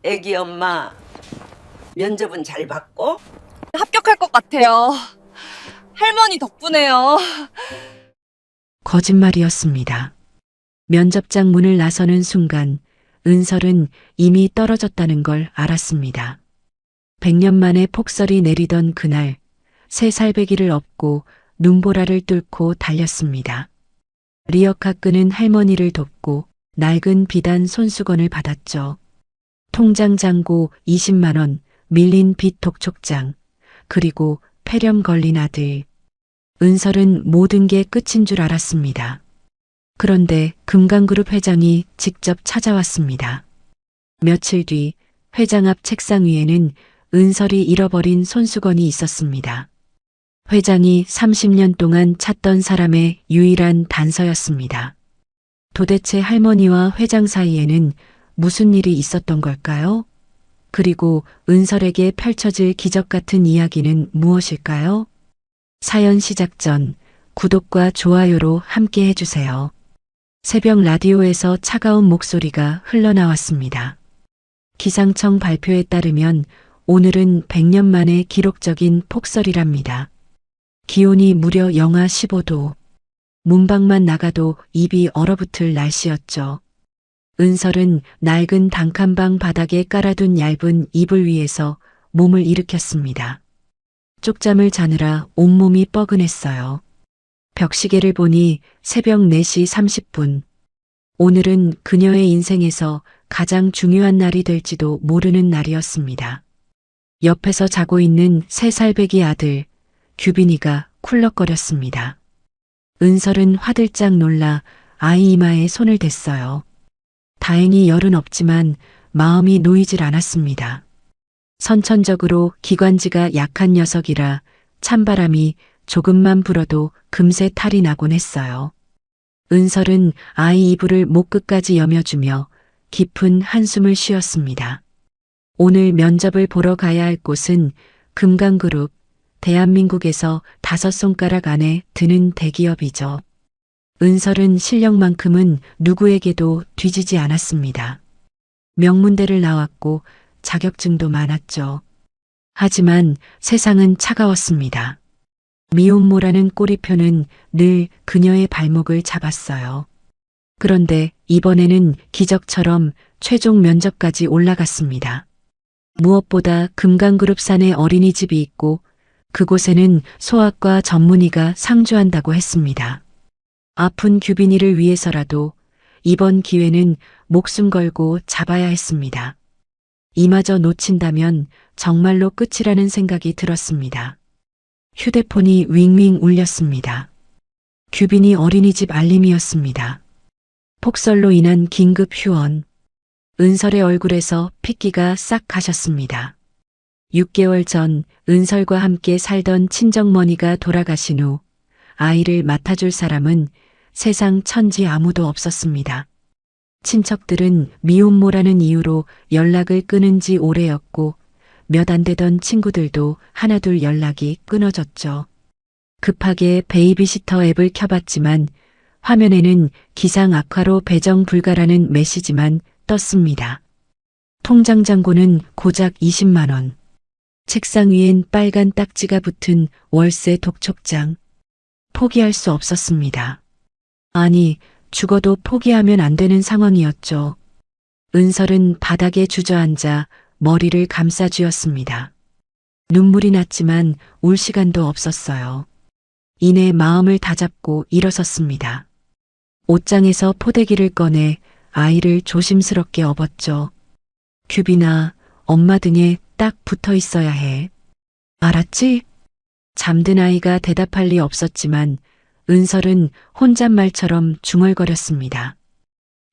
애기 엄마 면접은 잘 봤고? 합격할 것 같아요. 할머니 덕분에요. 거짓말이었습니다. 면접장 문을 나서는 순간 은설은 이미 떨어졌다는 걸 알았습니다. 100년 만에 폭설이 내리던 그날 새 살배기를 업고 눈보라를 뚫고 달렸습니다. 리어카 끄는 할머니를 돕고 낡은 비단 손수건을 받았죠. 통장 잔고 20만 원, 밀린 빚 독촉장, 그리고 폐렴 걸린 아들. 은설은 모든 게 끝인 줄 알았습니다. 그런데 금강그룹 회장이 직접 찾아왔습니다. 며칠 뒤 회장 앞 책상 위에는 은설이 잃어버린 손수건이 있었습니다. 회장이 30년 동안 찾던 사람의 유일한 단서였습니다. 도대체 할머니와 회장 사이에는 무슨 일이 있었던 걸까요? 그리고 은설에게 펼쳐질 기적 같은 이야기는 무엇일까요? 사연 시작 전 구독과 좋아요로 함께 해주세요. 새벽 라디오에서 차가운 목소리가 흘러나왔습니다. 기상청 발표에 따르면 오늘은 100년 만에 기록적인 폭설이랍니다. 기온이 무려 영하 15도. 문밖만 나가도 입이 얼어붙을 날씨였죠. 은설은 낡은 단칸방 바닥에 깔아둔 얇은 이불 위에서 몸을 일으켰습니다. 쪽잠을 자느라 온몸이 뻐근했어요. 벽시계를 보니 새벽 4시 30분. 오늘은 그녀의 인생에서 가장 중요한 날이 될지도 모르는 날이었습니다. 옆에서 자고 있는 3살배기 아들 규빈이가 쿨럭거렸습니다. 은설은 화들짝 놀라 아이 이마에 손을 댔어요. 다행히 열은 없지만 마음이 놓이질 않았습니다. 선천적으로 기관지가 약한 녀석이라 찬바람이 조금만 불어도 금세 탈이 나곤 했어요. 은설은 아이 이불을 목 끝까지 여며주며 깊은 한숨을 쉬었습니다. 오늘 면접을 보러 가야 할 곳은 금강그룹, 대한민국에서 5손가락 안에 드는 대기업이죠. 은설은 실력만큼은 누구에게도 뒤지지 않았습니다. 명문대를 나왔고 자격증도 많았죠. 하지만 세상은 차가웠습니다. 미혼모라는 꼬리표는 늘 그녀의 발목을 잡았어요. 그런데 이번에는 기적처럼 최종 면접까지 올라갔습니다. 무엇보다 금강그룹산에 어린이집이 있고 그곳에는 소아과 전문의가 상주한다고 했습니다. 아픈 규빈이를 위해서라도 이번 기회는 목숨 걸고 잡아야 했습니다. 이마저 놓친다면 정말로 끝이라는 생각이 들었습니다. 휴대폰이 윙윙 울렸습니다. 규빈이 어린이집 알림이었습니다. 폭설로 인한 긴급 휴원. 은설의 얼굴에서 핏기가 싹 가셨습니다. 6개월 전 은설과 함께 살던 친정머니가 돌아가신 후 아이를 맡아줄 사람은 세상 천지 아무도 없었습니다. 친척들은 미혼모라는 이유로 연락을 끊은 지 오래였고 몇 안 되던 친구들도 하나둘 연락이 끊어졌죠. 급하게 베이비시터 앱을 켜봤지만 화면에는 기상 악화로 배정 불가라는 메시지만 떴습니다. 통장 잔고는 고작 20만 원. 책상 위엔 빨간 딱지가 붙은 월세 독촉장. 포기할 수 없었습니다. 아니, 죽어도 포기하면 안 되는 상황이었죠. 은설은 바닥에 주저앉아 머리를 감싸쥐었습니다. 눈물이 났지만 울 시간도 없었어요. 이내 마음을 다잡고 일어섰습니다. 옷장에서 포대기를 꺼내 아이를 조심스럽게 업었죠. 규빈아, 엄마 등에 딱 붙어 있어야 해. 알았지? 잠든 아이가 대답할 리 없었지만 은설은 혼잣말처럼 중얼거렸습니다.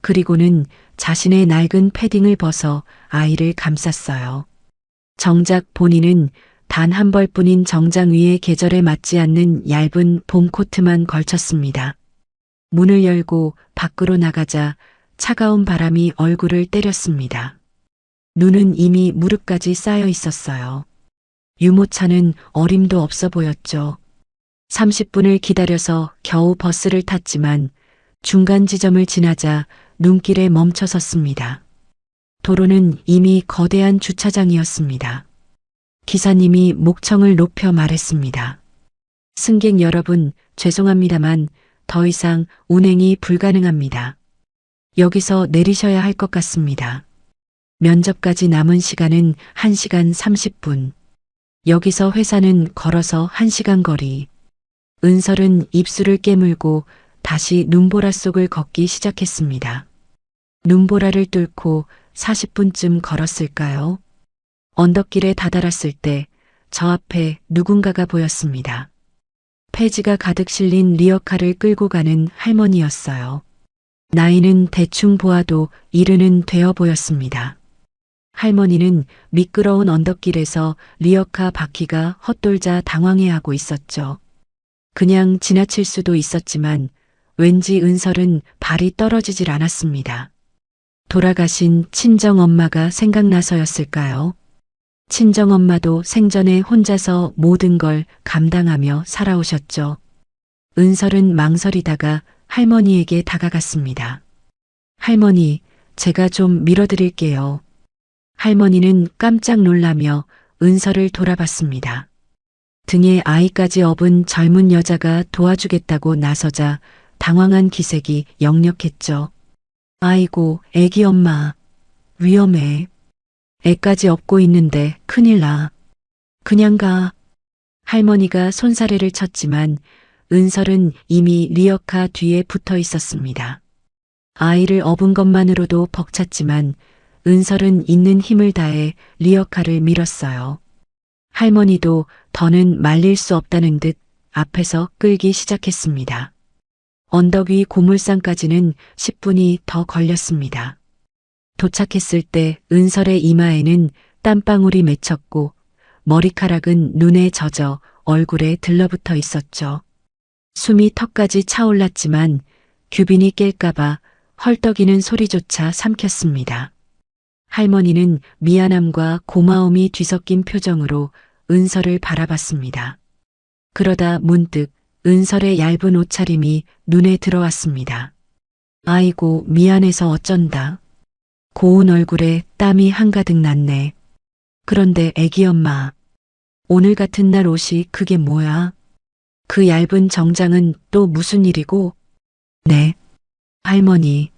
그리고는 자신의 낡은 패딩을 벗어 아이를 감쌌어요. 정작 본인은 단 한 벌뿐인 정장 위에 계절에 맞지 않는 얇은 봄 코트만 걸쳤습니다. 문을 열고 밖으로 나가자 차가운 바람이 얼굴을 때렸습니다. 눈은 이미 무릎까지 쌓여 있었어요. 유모차는 어림도 없어 보였죠. 30분을 기다려서 겨우 버스를 탔지만 중간 지점을 지나자 눈길에 멈춰섰습니다. 도로는 이미 거대한 주차장이었습니다. 기사님이 목청을 높여 말했습니다. 승객 여러분, 죄송합니다만 더 이상 운행이 불가능합니다. 여기서 내리셔야 할 것 같습니다. 면접까지 남은 시간은 1시간 30분. 여기서 회사는 걸어서 1시간 거리. 은설은 입술을 깨물고 다시 눈보라 속을 걷기 시작했습니다. 눈보라를 뚫고 40분쯤 걸었을까요? 언덕길에 다다랐을 때 저 앞에 누군가가 보였습니다. 폐지가 가득 실린 리어카를 끌고 가는 할머니였어요. 나이는 대충 보아도 이르는 되어 보였습니다. 할머니는 미끄러운 언덕길에서 리어카 바퀴가 헛돌자 당황해하고 있었죠. 그냥 지나칠 수도 있었지만 왠지 은설은 발이 떨어지질 않았습니다. 돌아가신 친정엄마가 생각나서였을까요? 친정엄마도 생전에 혼자서 모든 걸 감당하며 살아오셨죠. 은설은 망설이다가 할머니에게 다가갔습니다. 할머니, 제가 좀 밀어드릴게요. 할머니는 깜짝 놀라며 은설을 돌아봤습니다. 등에 아이까지 업은 젊은 여자가 도와주겠다고 나서자 당황한 기색이 역력했죠. 아이고, 애기 엄마. 위험해. 애까지 업고 있는데 큰일 나. 그냥 가. 할머니가 손사래를 쳤지만 은설은 이미 리어카 뒤에 붙어 있었습니다. 아이를 업은 것만으로도 벅찼지만 은설은 있는 힘을 다해 리어카를 밀었어요. 할머니도 더는 말릴 수 없다는 듯 앞에서 끌기 시작했습니다. 언덕 위 고물상까지는 10분이 더 걸렸습니다. 도착했을 때 은설의 이마에는 땀방울이 맺혔고 머리카락은 눈에 젖어 얼굴에 들러붙어 있었죠. 숨이 턱까지 차올랐지만 규빈이 깰까봐 헐떡이는 소리조차 삼켰습니다. 할머니는 미안함과 고마움이 뒤섞인 표정으로 은설을 바라봤습니다. 그러다 문득 은설의 얇은 옷차림이 눈에 들어왔습니다. 아이고, 미안해서 어쩐다. 고운 얼굴에 땀이 한가득 났네. 그런데 애기 엄마, 오늘 같은 날 옷이 그게 뭐야? 그 얇은 정장은 또 무슨 일이고? 네, 할머니.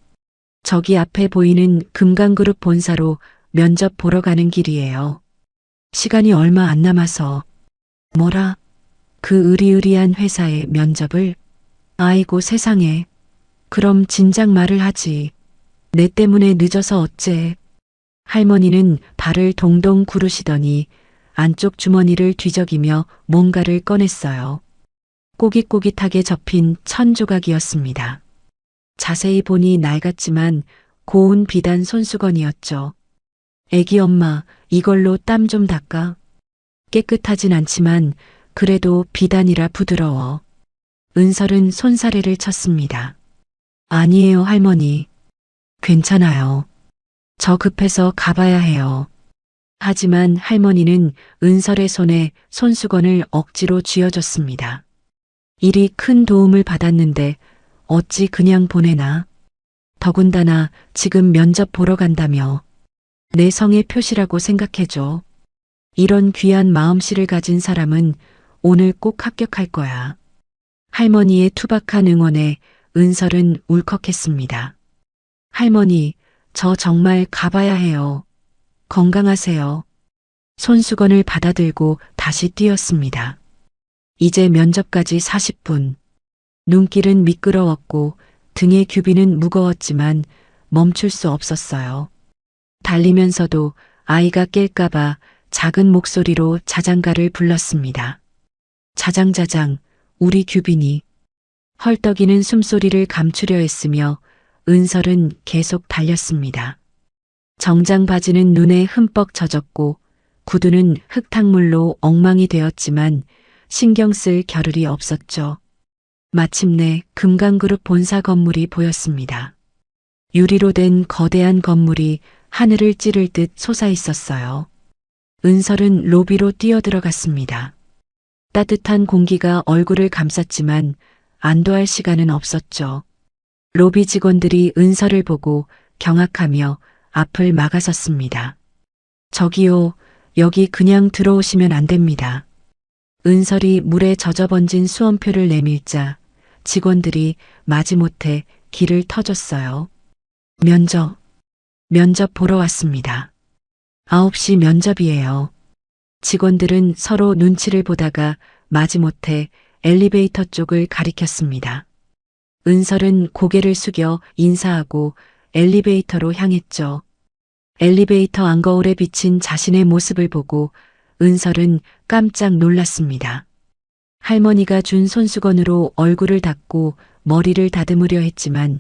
저기 앞에 보이는 금강그룹 본사로 면접 보러 가는 길이에요. 시간이 얼마 안 남아서. 뭐라? 그 으리으리한 회사의 면접을? 아이고 세상에. 그럼 진작 말을 하지. 내 때문에 늦어서 어째. 할머니는 발을 동동 구르시더니 안쪽 주머니를 뒤적이며 뭔가를 꺼냈어요. 꼬깃꼬깃하게 접힌 천 조각이었습니다. 자세히 보니 낡았지만 고운 비단 손수건이었죠. 애기 엄마, 이걸로 땀 좀 닦아. 깨끗하진 않지만 그래도 비단이라 부드러워. 은설은 손사래를 쳤습니다. 아니에요, 할머니. 괜찮아요. 저 급해서 가봐야 해요. 하지만 할머니는 은설의 손에 손수건을 억지로 쥐어줬습니다. 이리 큰 도움을 받았는데 어찌 그냥 보내나. 더군다나 지금 면접 보러 간다며. 내 성의 표시라고 생각해줘. 이런 귀한 마음씨를 가진 사람은 오늘 꼭 합격할 거야. 할머니의 투박한 응원에 은설은 울컥했습니다. 할머니, 저 정말 가봐야 해요. 건강하세요. 손수건을 받아들고 다시 뛰었습니다. 이제 면접까지 40분. 눈길은 미끄러웠고 등의 규비는 무거웠지만 멈출 수 없었어요. 달리면서도 아이가 깰까봐 작은 목소리로 자장가를 불렀습니다. 자장자장, 우리 규빈이. 헐떡이는 숨소리를 감추려 했으며 은설은 계속 달렸습니다. 정장 바지는 눈에 흠뻑 젖었고 구두는 흙탕물로 엉망이 되었지만 신경 쓸 겨를이 없었죠. 마침내 금강그룹 본사 건물이 보였습니다. 유리로 된 거대한 건물이 하늘을 찌를 듯 솟아 있었어요. 은설은 로비로 뛰어들어갔습니다. 따뜻한 공기가 얼굴을 감쌌지만 안도할 시간은 없었죠. 로비 직원들이 은설을 보고 경악하며 앞을 막아섰습니다. 저기요, 여기 그냥 들어오시면 안 됩니다. 은설이 물에 젖어번진 수험표를 내밀자 직원들이 마지못해 길을 터줬어요. 면접 보러 왔습니다. 9시 면접이에요. 직원들은 서로 눈치를 보다가 마지못해 엘리베이터 쪽을 가리켰습니다. 은설은 고개를 숙여 인사하고 엘리베이터로 향했죠. 엘리베이터 안거울에 비친 자신의 모습을 보고 은설은 깜짝 놀랐습니다. 할머니가 준 손수건으로 얼굴을 닦고 머리를 다듬으려 했지만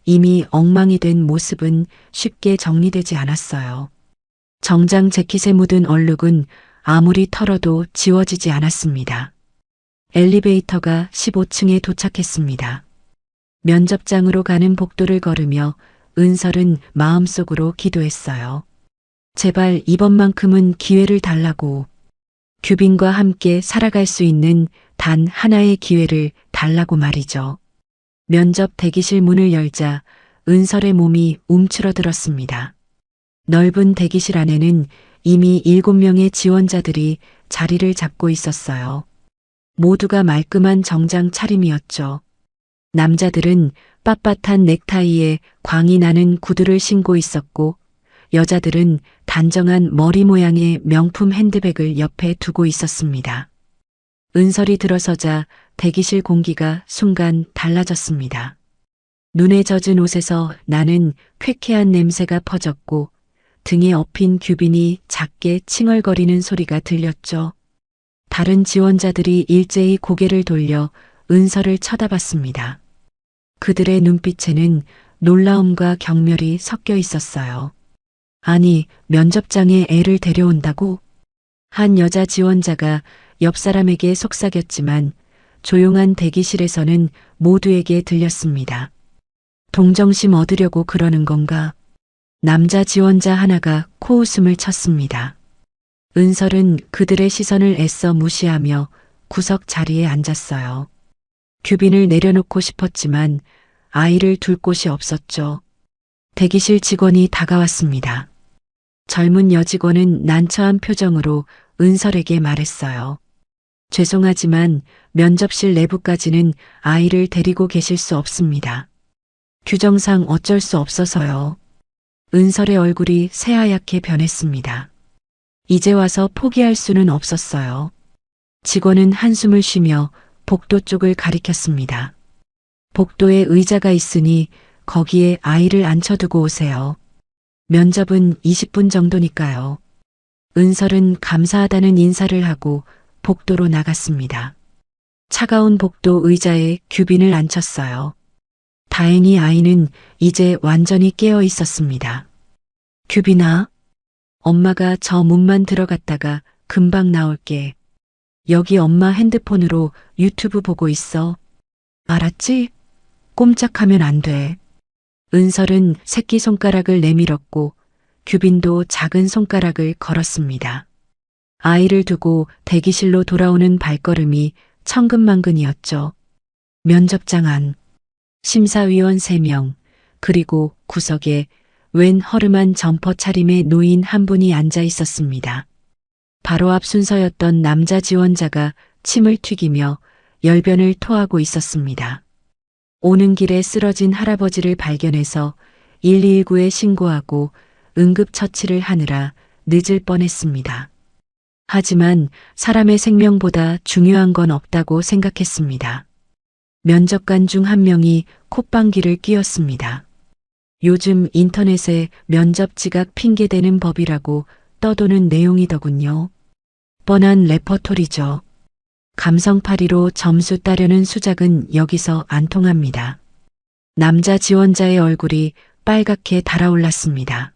이미 엉망이 된 모습은 쉽게 정리되지 않았어요. 정장 재킷에 묻은 얼룩은 아무리 털어도 지워지지 않았습니다. 엘리베이터가 15층에 도착했습니다. 면접장으로 가는 복도를 걸으며 은설은 마음속으로 기도했어요. 제발 이번만큼은 기회를 달라고. 규빈과 함께 살아갈 수 있는 단 하나의 기회를 달라고 말이죠. 면접 대기실 문을 열자 은설의 몸이 움츠러들었습니다. 넓은 대기실 안에는 이미 7명의 지원자들이 자리를 잡고 있었어요. 모두가 말끔한 정장 차림이었죠. 남자들은 빳빳한 넥타이에 광이 나는 구두를 신고 있었고 여자들은 단정한 머리 모양의 명품 핸드백을 옆에 두고 있었습니다. 은설이 들어서자 대기실 공기가 순간 달라졌습니다. 눈에 젖은 옷에서 나는 쾌쾌한 냄새가 퍼졌고 등에 엎인 규빈이 작게 칭얼거리는 소리가 들렸죠. 다른 지원자들이 일제히 고개를 돌려 은설을 쳐다봤습니다. 그들의 눈빛에는 놀라움과 경멸이 섞여 있었어요. 아니, 면접장에 애를 데려온다고? 한 여자 지원자가 옆 사람에게 속삭였지만 조용한 대기실에서는 모두에게 들렸습니다. 동정심 얻으려고 그러는 건가? 남자 지원자 하나가 코웃음을 쳤습니다. 은설은 그들의 시선을 애써 무시하며 구석 자리에 앉았어요. 규빈을 내려놓고 싶었지만 아이를 둘 곳이 없었죠. 대기실 직원이 다가왔습니다. 젊은 여직원은 난처한 표정으로 은설에게 말했어요. 죄송하지만 면접실 내부까지는 아이를 데리고 계실 수 없습니다. 규정상 어쩔 수 없어서요. 은설의 얼굴이 새하얗게 변했습니다. 이제 와서 포기할 수는 없었어요. 직원은 한숨을 쉬며 복도 쪽을 가리켰습니다. 복도에 의자가 있으니 거기에 아이를 앉혀두고 오세요. 면접은 20분 정도니까요. 은설은 감사하다는 인사를 하고 복도로 나갔습니다. 차가운 복도 의자에 규빈을 앉혔어요. 다행히 아이는 이제 완전히 깨어 있었습니다. 규빈아, 엄마가 저 문만 들어갔다가 금방 나올게. 여기 엄마 핸드폰으로 유튜브 보고 있어. 알았지? 꼼짝하면 안 돼. 은설은 새끼손가락을 내밀었고 규빈도 작은 손가락을 걸었습니다. 아이를 두고 대기실로 돌아오는 발걸음이 천근만근이었죠. 면접장 안. 심사위원 3명, 그리고 구석에 웬 허름한 점퍼 차림의 노인 한 분이 앉아 있었습니다. 바로 앞 순서였던 남자 지원자가 침을 튀기며 열변을 토하고 있었습니다. 오는 길에 쓰러진 할아버지를 발견해서 119에 신고하고 응급처치를 하느라 늦을 뻔했습니다. 하지만 사람의 생명보다 중요한 건 없다고 생각했습니다. 면접관 중 한 명이 콧방귀를 뀌었습니다. 요즘 인터넷에 면접 지각 핑계대는 법이라고 떠도는 내용이더군요. 뻔한 레퍼토리죠. 감성파리로 점수 따려는 수작은 여기서 안 통합니다. 남자 지원자의 얼굴이 빨갛게 달아올랐습니다.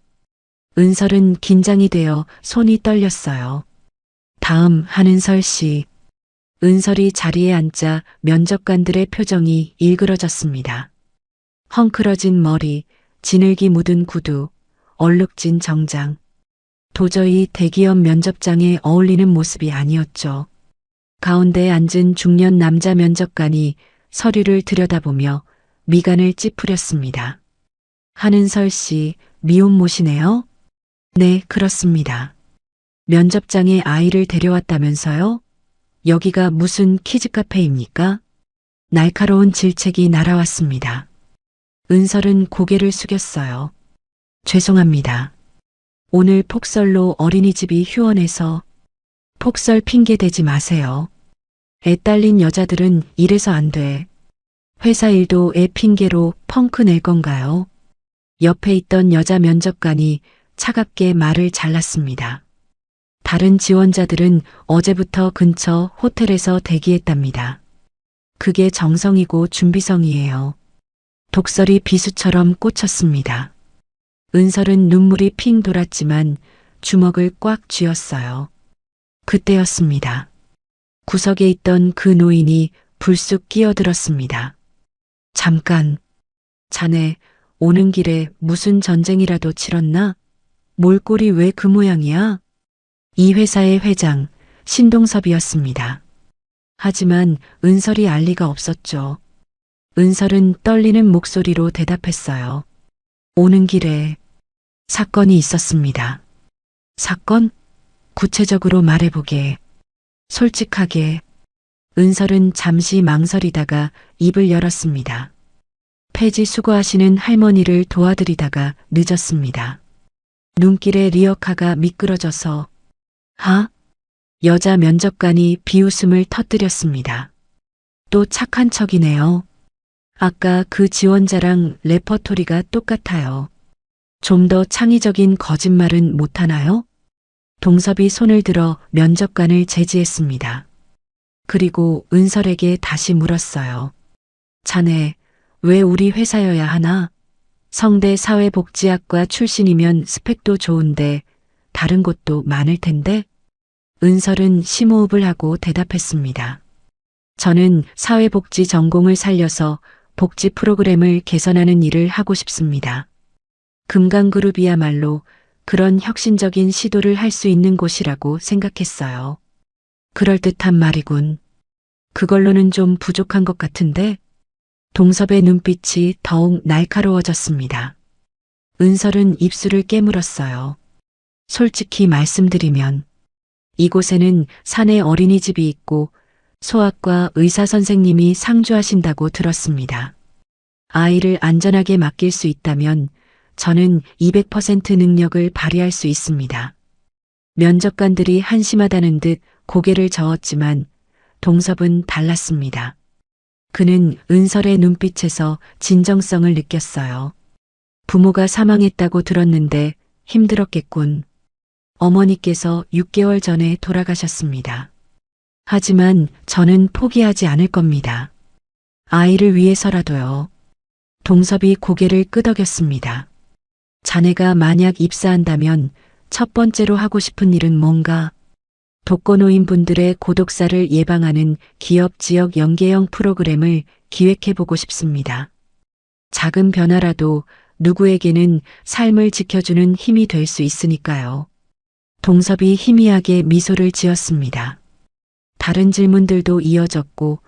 은설은 긴장이 되어 손이 떨렸어요. 다음 한은설 씨. 은설이 자리에 앉자 면접관들의 표정이 일그러졌습니다. 헝클어진 머리, 진흙이 묻은 구두, 얼룩진 정장. 도저히 대기업 면접장에 어울리는 모습이 아니었죠. 가운데에 앉은 중년 남자 면접관이 서류를 들여다보며 미간을 찌푸렸습니다. 한은설 씨, 미혼모시네요? 네, 그렇습니다. 면접장에 아이를 데려왔다면서요? 여기가 무슨 키즈 카페입니까? 날카로운 질책이 날아왔습니다. 은설은 고개를 숙였어요. 죄송합니다. 오늘 폭설로 어린이집이 휴원해서 폭설 핑계 대지 마세요. 애 딸린 여자들은 이래서 안 돼. 회사 일도 애 핑계로 펑크 낼 건가요? 옆에 있던 여자 면접관이 차갑게 말을 잘랐습니다. 다른 지원자들은 어제부터 근처 호텔에서 대기했답니다. 그게 정성이고 준비성이에요. 독설이 비수처럼 꽂혔습니다. 은설은 눈물이 핑 돌았지만 주먹을 꽉 쥐었어요. 그때였습니다. 구석에 있던 그 노인이 불쑥 끼어들었습니다. 잠깐, 자네 오는 길에 무슨 전쟁이라도 치렀나? 몰골이 왜 그 모양이야? 이 회사의 회장 신동섭이었습니다. 하지만 은설이 알 리가 없었죠. 은설은 떨리는 목소리로 대답했어요. 오는 길에 사건이 있었습니다. 사건? 구체적으로 말해보게. 솔직하게. 은설은 잠시 망설이다가 입을 열었습니다. 폐지 수거하시는 할머니를 도와드리다가 늦었습니다. 눈길에 리어카가 미끄러져서 여자 면접관이 비웃음을 터뜨렸습니다. 또 착한 척이네요. 아까 그 지원자랑 레퍼토리가 똑같아요. 좀 더 창의적인 거짓말은 못하나요? 동섭이 손을 들어 면접관을 제지했습니다. 그리고 은설에게 다시 물었어요. 자네, 왜 우리 회사여야 하나? 성대 사회복지학과 출신이면 스펙도 좋은데 다른 곳도 많을 텐데? 은설은 심호흡을 하고 대답했습니다. 저는 사회복지 전공을 살려서 복지 프로그램을 개선하는 일을 하고 싶습니다. 금강그룹이야말로 그런 혁신적인 시도를 할 수 있는 곳이라고 생각했어요. 그럴듯한 말이군. 그걸로는 좀 부족한 것 같은데? 동섭의 눈빛이 더욱 날카로워졌습니다. 은설은 입술을 깨물었어요. 솔직히 말씀드리면 이곳에는 사내 어린이집이 있고 소아과 의사 선생님이 상주하신다고 들었습니다. 아이를 안전하게 맡길 수 있다면 저는 200% 능력을 발휘할 수 있습니다. 면접관들이 한심하다는 듯 고개를 저었지만 동섭은 달랐습니다. 그는 은설의 눈빛에서 진정성을 느꼈어요. 부모가 사망했다고 들었는데 힘들었겠군. 어머니께서 6개월 전에 돌아가셨습니다. 하지만 저는 포기하지 않을 겁니다. 아이를 위해서라도요. 동섭이 고개를 끄덕였습니다. 자네가 만약 입사한다면 첫 번째로 하고 싶은 일은 뭔가? 독거노인분들의 고독사를 예방하는 기업 지역 연계형 프로그램을 기획해보고 싶습니다. 작은 변화라도 누구에게는 삶을 지켜주는 힘이 될 수 있으니까요. 동섭이 희미하게 미소를 지었습니다. 다른 질문들도 이어졌고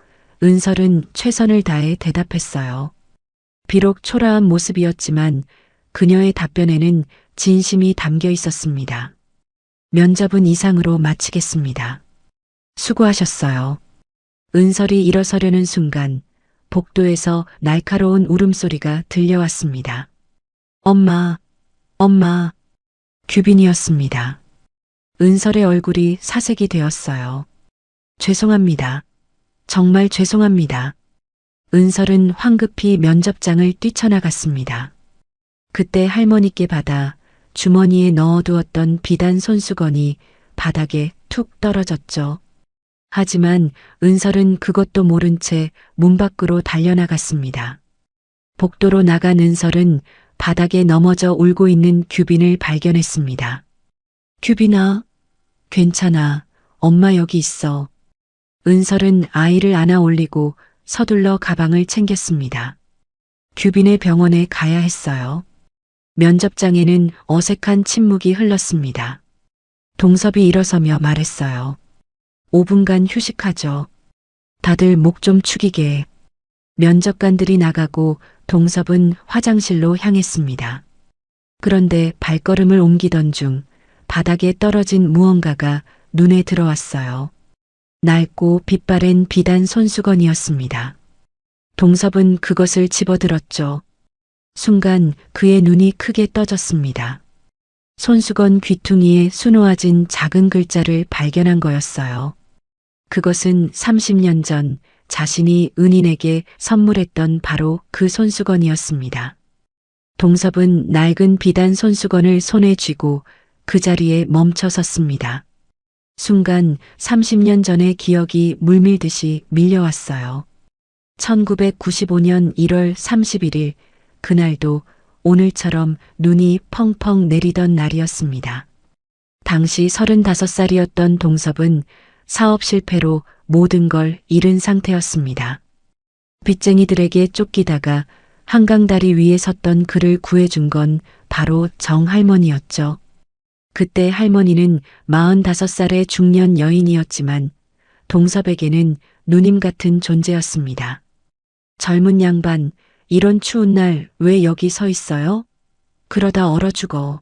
은설은 최선을 다해 대답했어요. 비록 초라한 모습이었지만 그녀의 답변에는 진심이 담겨 있었습니다. 면접은 이상으로 마치겠습니다. 수고하셨어요. 은설이 일어서려는 순간 복도에서 날카로운 울음소리가 들려왔습니다. 엄마, 엄마. 규빈이었습니다. 은설의 얼굴이 사색이 되었어요. 죄송합니다. 정말 죄송합니다. 은설은 황급히 면접장을 뛰쳐나갔습니다. 그때 할머니께 받아 주머니에 넣어두었던 비단 손수건이 바닥에 툭 떨어졌죠. 하지만 은설은 그것도 모른 채 문 밖으로 달려나갔습니다. 복도로 나간 은설은 바닥에 넘어져 울고 있는 규빈을 발견했습니다. 규빈아, 괜찮아. 엄마 여기 있어. 은설은 아이를 안아 올리고 서둘러 가방을 챙겼습니다. 규빈의 병원에 가야 했어요. 면접장에는 어색한 침묵이 흘렀습니다. 동섭이 일어서며 말했어요. 5분간 휴식하죠. 다들 목 좀 축이게. 면접관들이 나가고 동섭은 화장실로 향했습니다. 그런데 발걸음을 옮기던 중 바닥에 떨어진 무언가가 눈에 들어왔어요. 낡고 빛바랜 비단 손수건이었습니다. 동섭은 그것을 집어들었죠. 순간 그의 눈이 크게 떠졌습니다. 손수건 귀퉁이에 수놓아진 작은 글자를 발견한 거였어요. 그것은 30년 전 자신이 은인에게 선물했던 바로 그 손수건이었습니다. 동섭은 낡은 비단 손수건을 손에 쥐고 그 자리에 멈춰 섰습니다. 순간 30년 전의 기억이 물밀듯이 밀려왔어요. 1995년 1월 31일, 그날도 오늘처럼 눈이 펑펑 내리던 날이었습니다. 당시 35살이었던 동섭은 사업 실패로 모든 걸 잃은 상태였습니다. 빚쟁이들에게 쫓기다가 한강다리 위에 섰던 그를 구해준 건 바로 정 할머니였죠. 그때 할머니는 45살의 중년 여인이었지만 동섭에게는 누님 같은 존재였습니다. 젊은 양반, 이런 추운 날 왜 여기 서 있어요? 그러다 얼어 죽어.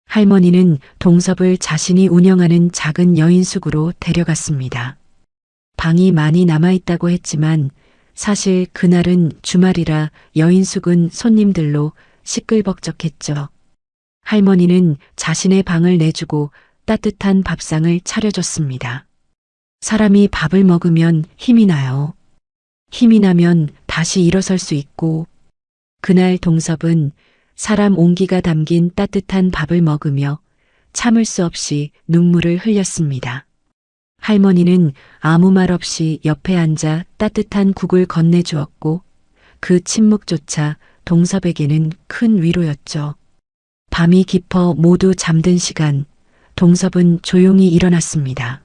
할머니는 동섭을 자신이 운영하는 작은 여인숙으로 데려갔습니다. 방이 많이 남아있다고 했지만 사실 그날은 주말이라 여인숙은 손님들로 시끌벅적했죠. 할머니는 자신의 방을 내주고 따뜻한 밥상을 차려줬습니다. 사람이 밥을 먹으면 힘이 나요. 힘이 나면 다시 일어설 수 있고, 그날 동섭은 사람 온기가 담긴 따뜻한 밥을 먹으며 참을 수 없이 눈물을 흘렸습니다. 할머니는 아무 말 없이 옆에 앉아 따뜻한 국을 건네주었고 그 침묵조차 동섭에게는 큰 위로였죠. 밤이 깊어 모두 잠든 시간, 동섭은 조용히 일어났습니다.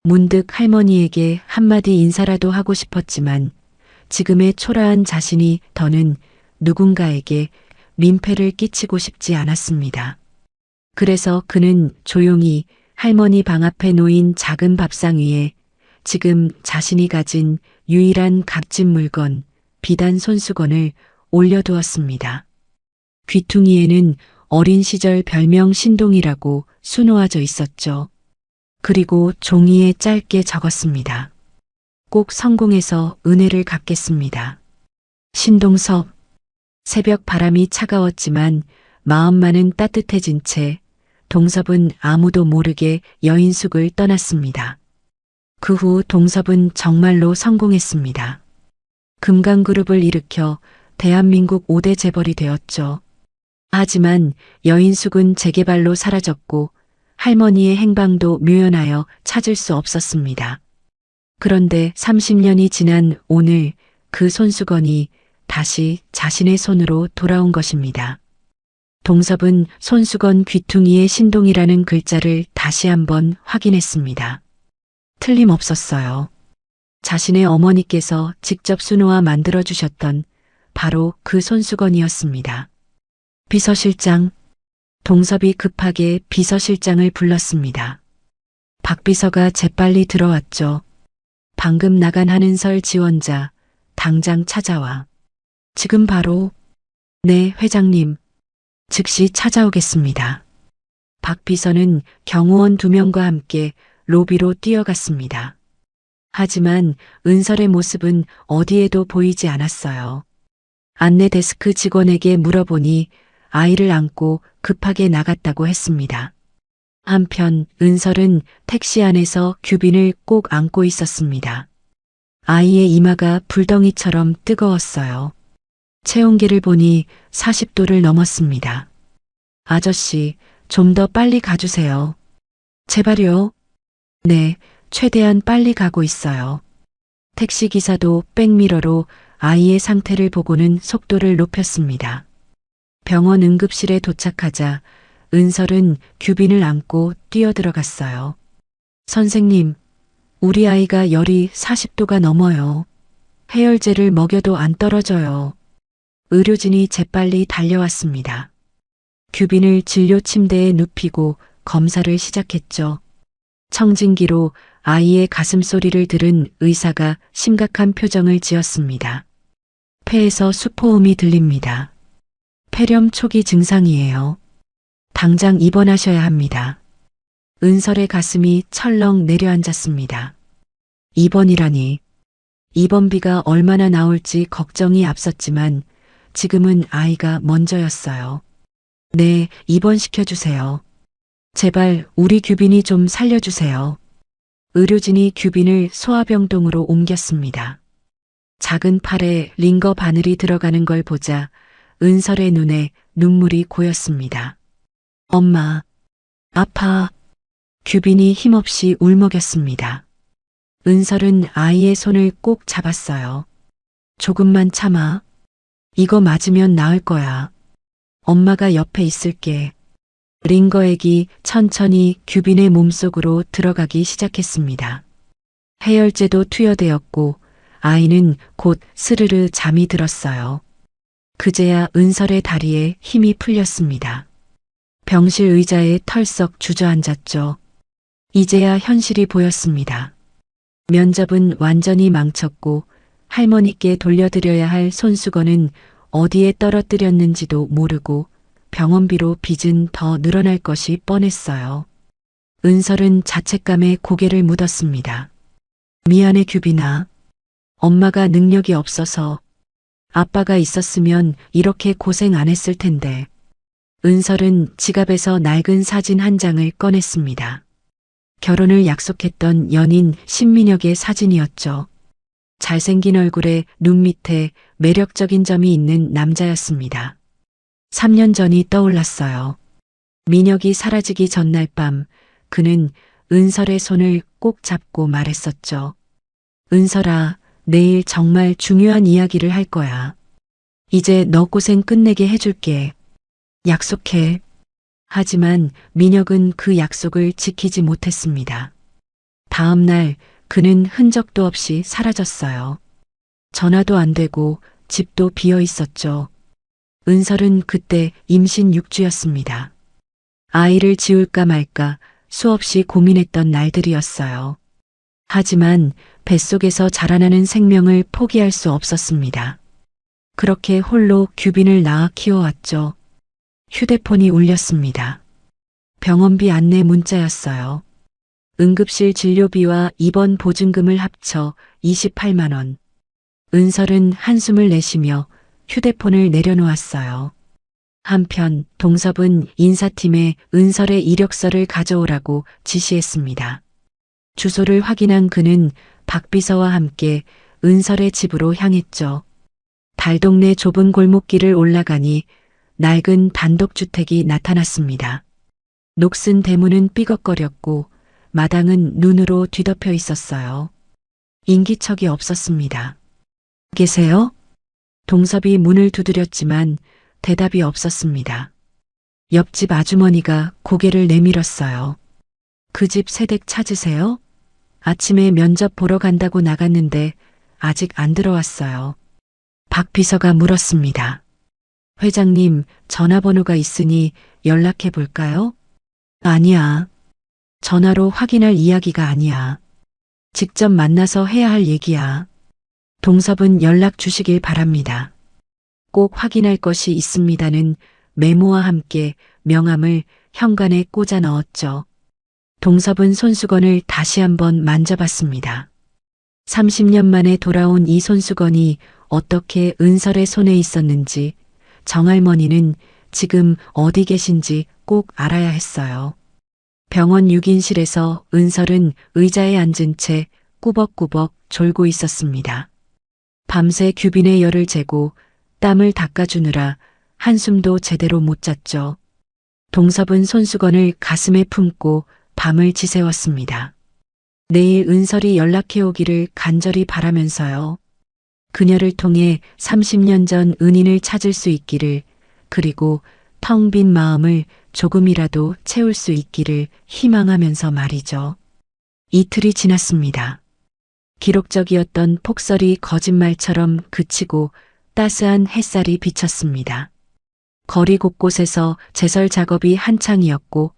문득 할머니에게 한마디 인사라도 하고 싶었지만 지금의 초라한 자신이 더는 누군가에게 민폐를 끼치고 싶지 않았습니다. 그래서 그는 조용히 할머니 방 앞에 놓인 작은 밥상 위에 지금 자신이 가진 유일한 값진 물건, 비단 손수건을 올려두었습니다. 귀퉁이에는 어린 시절 별명 신동이라고 수놓아져 있었죠. 그리고 종이에 짧게 적었습니다. 꼭 성공해서 은혜를 갚겠습니다. 신동섭. 새벽 바람이 차가웠지만 마음만은 따뜻해진 채 동섭은 아무도 모르게 여인숙을 떠났습니다. 그 후 동섭은 정말로 성공했습니다. 금강그룹을 일으켜 대한민국 5대 재벌이 되었죠. 하지만 여인숙은 재개발로 사라졌고 할머니의 행방도 묘연하여 찾을 수 없었습니다. 그런데 30년이 지난 오늘 그 손수건이 다시 자신의 손으로 돌아온 것입니다. 동섭은 손수건 귀퉁이의 신동이라는 글자를 다시 한번 확인했습니다. 틀림없었어요. 자신의 어머니께서 직접 수놓아 만들어주셨던 바로 그 손수건이었습니다. 비서실장. 동섭이 급하게 비서실장을 불렀습니다. 박 비서가 재빨리 들어왔죠. 방금 나간 한은설 지원자, 당장 찾아와. 지금 바로. 네, 회장님. 즉시 찾아오겠습니다. 박 비서는 경호원 2명과 함께 로비로 뛰어갔습니다. 하지만 은설의 모습은 어디에도 보이지 않았어요. 안내 데스크 직원에게 물어보니 아이를 안고 급하게 나갔다고 했습니다. 한편 은설은 택시 안에서 규빈을 꼭 안고 있었습니다. 아이의 이마가 불덩이처럼 뜨거웠어요. 체온계를 보니 40도를 넘었습니다. 아저씨, 좀 더 빨리 가주세요. 제발요. 네, 최대한 빨리 가고 있어요. 택시기사도 백미러로 아이의 상태를 보고는 속도를 높였습니다. 병원 응급실에 도착하자 은설은 규빈을 안고 뛰어들어갔어요. 선생님, 우리 아이가 열이 40도가 넘어요. 해열제를 먹여도 안 떨어져요. 의료진이 재빨리 달려왔습니다. 규빈을 진료 침대에 눕히고 검사를 시작했죠. 청진기로 아이의 가슴 소리를 들은 의사가 심각한 표정을 지었습니다. 폐에서 수포음이 들립니다. 폐렴 초기 증상이에요. 당장 입원하셔야 합니다. 은설의 가슴이 철렁 내려앉았습니다. 입원이라니. 입원비가 얼마나 나올지 걱정이 앞섰지만 지금은 아이가 먼저였어요. 네, 입원시켜주세요. 제발 우리 규빈이 좀 살려주세요. 의료진이 규빈을 소아병동으로 옮겼습니다. 작은 팔에 링거 바늘이 들어가는 걸 보자 은설의 눈에 눈물이 고였습니다. 엄마, 아파. 규빈이 힘없이 울먹였습니다. 은설은 아이의 손을 꼭 잡았어요. 조금만 참아. 이거 맞으면 나을 거야. 엄마가 옆에 있을게. 링거액이 천천히 규빈의 몸속으로 들어가기 시작했습니다. 해열제도 투여되었고 아이는 곧 스르르 잠이 들었어요. 그제야 은설의 다리에 힘이 풀렸습니다. 병실 의자에 털썩 주저앉았죠. 이제야 현실이 보였습니다. 면접은 완전히 망쳤고 할머니께 돌려드려야 할 손수건은 어디에 떨어뜨렸는지도 모르고 병원비로 빚은 더 늘어날 것이 뻔했어요. 은설은 자책감에 고개를 묻었습니다. 미안해 규빈아. 엄마가 능력이 없어서 아빠가 있었으면 이렇게 고생 안 했을 텐데. 은설은 지갑에서 낡은 사진 한 장을 꺼냈습니다. 결혼을 약속했던 연인 신민혁의 사진이었죠. 잘생긴 얼굴에 눈 밑에 매력적인 점이 있는 남자였습니다. 3년 전이 떠올랐어요. 민혁이 사라지기 전날 밤 그는 은설의 손을 꼭 잡고 말했었죠. 은설아, 내일 정말 중요한 이야기를 할 거야. 이제 너 고생 끝내게 해줄게. 약속해. 하지만 민혁은 그 약속을 지키지 못했습니다. 다음 날 그는 흔적도 없이 사라졌어요. 전화도 안 되고 집도 비어 있었죠. 은설은 그때 임신 6주였습니다. 아이를 지울까 말까 수없이 고민했던 날들이었어요. 하지만 뱃속에서 자라나는 생명을 포기할 수 없었습니다. 그렇게 홀로 규빈을 낳아 키워왔죠. 휴대폰이 울렸습니다. 병원비 안내 문자였어요. 응급실 진료비와 입원 보증금을 합쳐 28만 원. 은설은 한숨을 내쉬며 휴대폰을 내려놓았어요. 한편 동섭은 인사팀에 은설의 이력서를 가져오라고 지시했습니다. 주소를 확인한 그는 박 비서와 함께 은설의 집으로 향했죠. 달동네 좁은 골목길을 올라가니 낡은 단독주택이 나타났습니다. 녹슨 대문은 삐걱거렸고 마당은 눈으로 뒤덮여 있었어요. 인기척이 없었습니다. 계세요? 동섭이 문을 두드렸지만 대답이 없었습니다. 옆집 아주머니가 고개를 내밀었어요. 그 집 새댁 찾으세요? 아침에 면접 보러 간다고 나갔는데 아직 안 들어왔어요. 박 비서가 물었습니다. 회장님, 전화번호가 있으니 연락해 볼까요? 아니야. 전화로 확인할 이야기가 아니야. 직접 만나서 해야 할 얘기야. 동섭은 연락 주시길 바랍니다. 꼭 확인할 것이 있습니다는 메모와 함께 명함을 현관에 꽂아 넣었죠. 동섭은 손수건을 다시 한번 만져봤습니다. 30년 만에 돌아온 이 손수건이 어떻게 은설의 손에 있었는지 정할머니는 지금 어디 계신지 꼭 알아야 했어요. 병원 6인실에서 은설은 의자에 앉은 채 꾸벅꾸벅 졸고 있었습니다. 밤새 규빈의 열을 재고 땀을 닦아주느라 한숨도 제대로 못 잤죠. 동섭은 손수건을 가슴에 품고 밤을 지새웠습니다. 내일 은설이 연락해 오기를 간절히 바라면서요. 그녀를 통해 30년 전 은인을 찾을 수 있기를, 그리고 텅 빈 마음을 조금이라도 채울 수 있기를 희망하면서 말이죠. 이틀이 지났습니다. 기록적이었던 폭설이 거짓말처럼 그치고 따스한 햇살이 비쳤습니다. 거리 곳곳에서 제설 작업이 한창이었고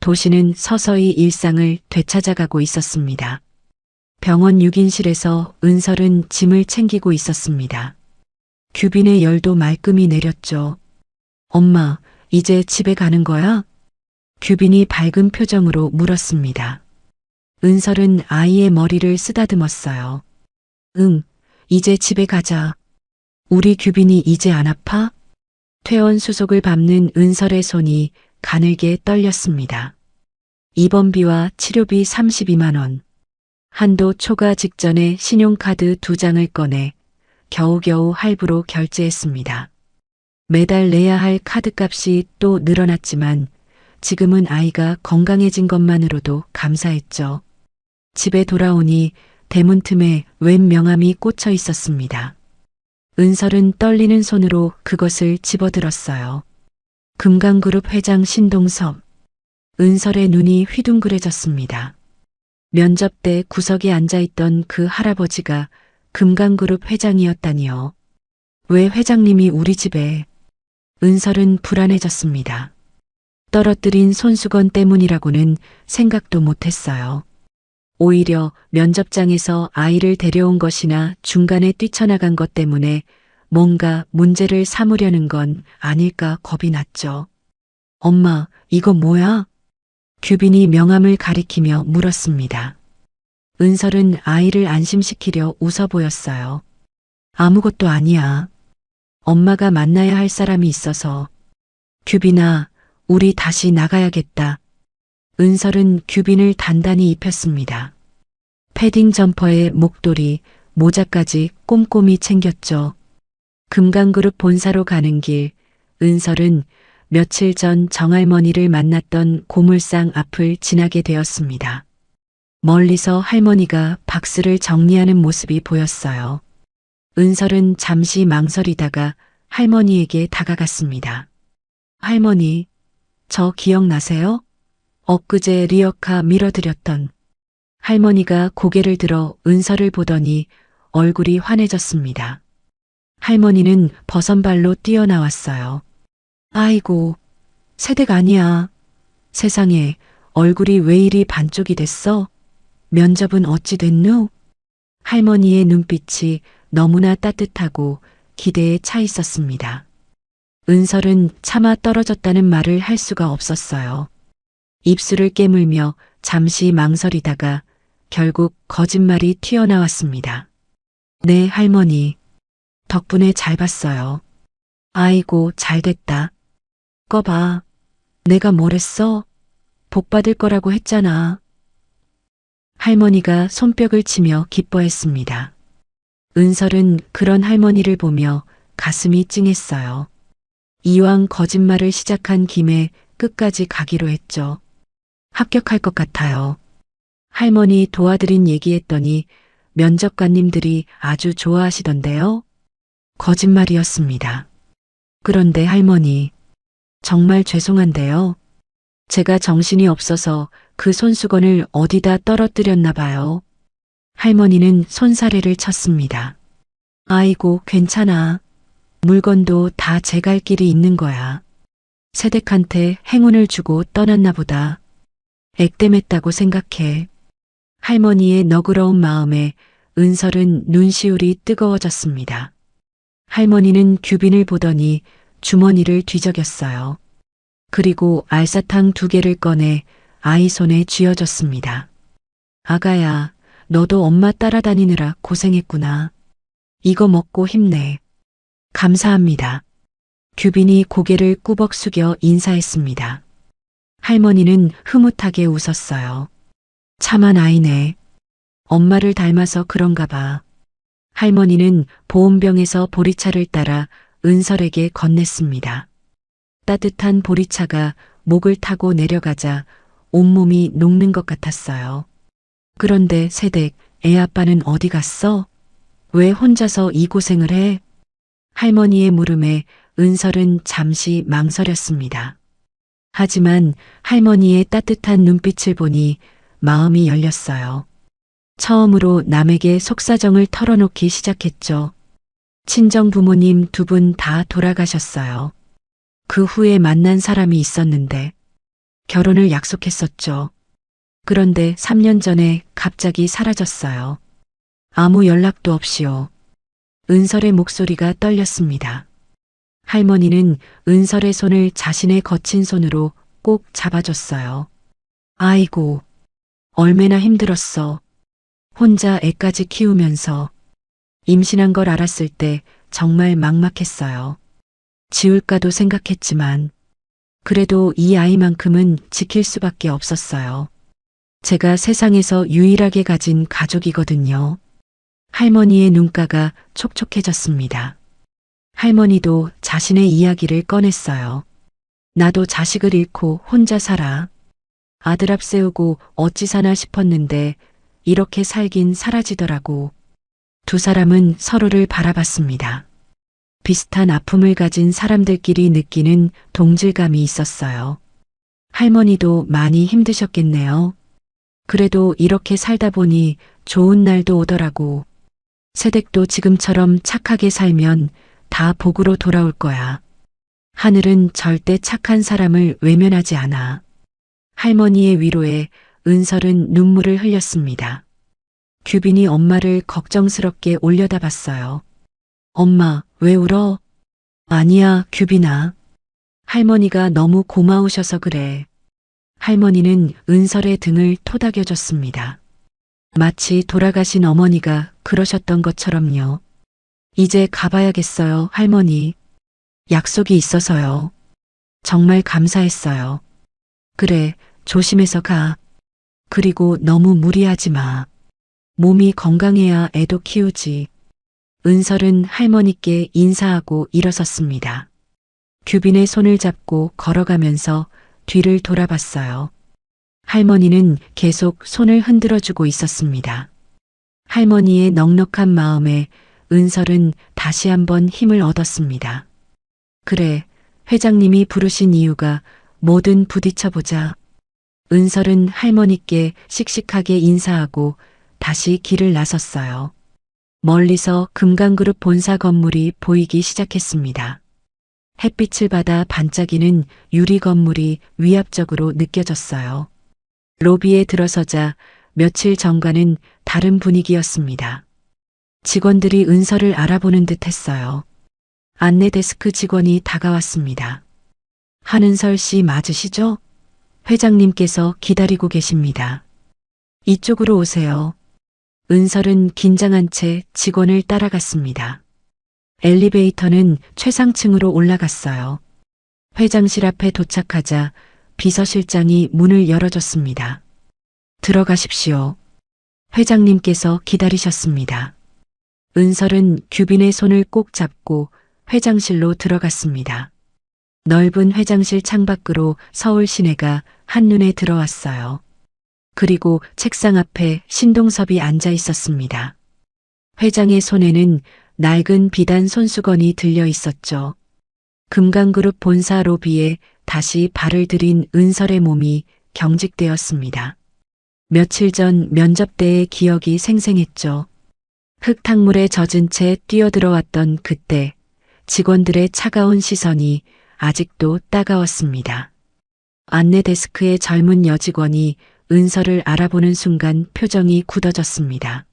도시는 서서히 일상을 되찾아가고 있었습니다. 병원 6인실에서 은설은 짐을 챙기고 있었습니다. 규빈의 열도 말끔히 내렸죠. 엄마, 이제 집에 가는 거야? 규빈이 밝은 표정으로 물었습니다. 은설은 아이의 머리를 쓰다듬었어요. 응, 이제 집에 가자. 우리 규빈이 이제 안 아파? 퇴원 수속을 밟는 은설의 손이 가늘게 떨렸습니다. 입원비와 치료비 32만 원. 한도 초과 직전에 신용카드 2장을 꺼내 겨우겨우 할부로 결제했습니다. 매달 내야 할 카드값이 또 늘어났지만 지금은 아이가 건강해진 것만으로도 감사했죠. 집에 돌아오니 대문 틈에 웬 명함이 꽂혀 있었습니다. 은설은 떨리는 손으로 그것을 집어들었어요. 금강그룹 회장 신동섭. 은설의 눈이 휘둥그레졌습니다. 면접 때 구석에 앉아있던 그 할아버지가 금강그룹 회장이었다니요. 왜 회장님이 우리 집에? 은설은 불안해졌습니다. 떨어뜨린 손수건 때문이라고는 생각도 못했어요. 오히려 면접장에서 아이를 데려온 것이나 중간에 뛰쳐나간 것 때문에 뭔가 문제를 삼으려는 건 아닐까 겁이 났죠. 엄마, 이거 뭐야? 규빈이 명함을 가리키며 물었습니다. 은설은 아이를 안심시키려 웃어 보였어요. 아무것도 아니야. 엄마가 만나야 할 사람이 있어서. 규빈아, 우리 다시 나가야겠다. 은설은 규빈을 단단히 입혔습니다. 패딩 점퍼에 목도리, 모자까지 꼼꼼히 챙겼죠. 금강그룹 본사로 가는 길, 은설은 며칠 전 정할머니를 만났던 고물상 앞을 지나게 되었습니다. 멀리서 할머니가 박스를 정리하는 모습이 보였어요. 은설은 잠시 망설이다가 할머니에게 다가갔습니다. 할머니, 저 기억나세요? 엊그제 리어카 밀어드렸던. 할머니가 고개를 들어 은설을 보더니 얼굴이 환해졌습니다. 할머니는 버선발로 뛰어나왔어요. 아이고, 새댁 아니야. 세상에, 얼굴이 왜 이리 반쪽이 됐어? 면접은 어찌 됐누? 할머니의 눈빛이 너무나 따뜻하고 기대에 차 있었습니다. 은설은 차마 떨어졌다는 말을 할 수가 없었어요. 입술을 깨물며 잠시 망설이다가 결국 거짓말이 튀어나왔습니다. 네, 할머니. 덕분에 잘 봤어요. 아이고, 잘됐다. 꺼봐. 내가 뭘 했어? 복 받을 거라고 했잖아. 할머니가 손뼉을 치며 기뻐했습니다. 은설은 그런 할머니를 보며 가슴이 찡했어요. 이왕 거짓말을 시작한 김에 끝까지 가기로 했죠. 합격할 것 같아요. 할머니 도와드린 얘기했더니 면접관님들이 아주 좋아하시던데요. 거짓말이었습니다. 그런데 할머니, 정말 죄송한데요. 제가 정신이 없어서 그 손수건을 어디다 떨어뜨렸나 봐요. 할머니는 손사래를 쳤습니다. 아이고, 괜찮아. 물건도 다 제 갈 길이 있는 거야. 새댁한테 행운을 주고 떠났나 보다. 액땜했다고 생각해. 할머니의 너그러운 마음에 은설은 눈시울이 뜨거워졌습니다. 할머니는 규빈을 보더니 주머니를 뒤적였어요. 그리고 알사탕 2개를 꺼내 아이 손에 쥐어줬습니다. 아가야, 너도 엄마 따라다니느라 고생했구나. 이거 먹고 힘내. 감사합니다. 규빈이 고개를 꾸벅 숙여 인사했습니다. 할머니는 흐뭇하게 웃었어요. 참한 아이네. 엄마를 닮아서 그런가 봐. 할머니는 보온병에서 보리차를 따라 은설에게 건넸습니다. 따뜻한 보리차가 목을 타고 내려가자 온몸이 녹는 것 같았어요. 그런데 새댁, 애아빠는 어디 갔어? 왜 혼자서 이 고생을 해? 할머니의 물음에 은설은 잠시 망설였습니다. 하지만 할머니의 따뜻한 눈빛을 보니 마음이 열렸어요. 처음으로 남에게 속사정을 털어놓기 시작했죠. 친정 부모님 2분 다 돌아가셨어요. 그 후에 만난 사람이 있었는데 결혼을 약속했었죠. 그런데 3년 전에 갑자기 사라졌어요. 아무 연락도 없이요. 은설의 목소리가 떨렸습니다. 할머니는 은설의 손을 자신의 거친 손으로 꼭 잡아줬어요. 아이고, 얼마나 힘들었어. 혼자 애까지 키우면서 임신한 걸 알았을 때 정말 막막했어요. 지울까도 생각했지만 그래도 이 아이만큼은 지킬 수밖에 없었어요. 제가 세상에서 유일하게 가진 가족이거든요. 할머니의 눈가가 촉촉해졌습니다. 할머니도 자신의 이야기를 꺼냈어요. 나도 자식을 잃고 혼자 살아. 아들 앞세우고 어찌 사나 싶었는데 이렇게 살긴 사라지더라고. 두 사람은 서로를 바라봤습니다. 비슷한 아픔을 가진 사람들끼리 느끼는 동질감이 있었어요. 할머니도 많이 힘드셨겠네요. 그래도 이렇게 살다 보니 좋은 날도 오더라고. 새댁도 지금처럼 착하게 살면 다 복으로 돌아올 거야. 하늘은 절대 착한 사람을 외면하지 않아. 할머니의 위로에 은설은 눈물을 흘렸습니다. 규빈이 엄마를 걱정스럽게 올려다봤어요. 엄마, 왜 울어? 아니야, 규빈아. 할머니가 너무 고마우셔서 그래. 할머니는 은설의 등을 토닥여줬습니다. 마치 돌아가신 어머니가 그러셨던 것처럼요. 이제 가봐야겠어요, 할머니. 약속이 있어서요. 정말 감사했어요. 그래, 조심해서 가. 그리고 너무 무리하지 마. 몸이 건강해야 애도 키우지. 은설은 할머니께 인사하고 일어섰습니다. 규빈의 손을 잡고 걸어가면서 뒤를 돌아봤어요. 할머니는 계속 손을 흔들어주고 있었습니다. 할머니의 넉넉한 마음에 은설은 다시 한번 힘을 얻었습니다. 그래, 회장님이 부르신 이유가 뭐든 부딪혀보자. 은설은 할머니께 씩씩하게 인사하고 다시 길을 나섰어요. 멀리서 금강그룹 본사 건물이 보이기 시작했습니다. 햇빛을 받아 반짝이는 유리 건물이 위압적으로 느껴졌어요. 로비에 들어서자 며칠 전과는 다른 분위기였습니다. 직원들이 은설을 알아보는 듯 했어요. 안내 데스크 직원이 다가왔습니다. 한은설 씨 맞으시죠? 회장님께서 기다리고 계십니다. 이쪽으로 오세요. 은설은 긴장한 채 직원을 따라갔습니다. 엘리베이터는 최상층으로 올라갔어요. 회장실 앞에 도착하자 비서실장이 문을 열어줬습니다. 들어가십시오. 회장님께서 기다리셨습니다. 은설은 규빈의 손을 꼭 잡고 회장실로 들어갔습니다. 넓은 회장실 창밖으로 서울 시내가 한눈에 들어왔어요. 그리고 책상 앞에 신동섭이 앉아 있었습니다. 회장의 손에는 낡은 비단 손수건이 들려 있었죠. 금강그룹 본사 로비에 다시 발을 들인 은설의 몸이 경직되었습니다. 며칠 전 면접 때의 기억이 생생했죠. 흙탕물에 젖은 채 뛰어들어왔던 그때 직원들의 차가운 시선이 아직도 따가웠습니다. 안내 데스크의 젊은 여직원이 은설을 알아보는 순간 표정이 굳어졌습니다.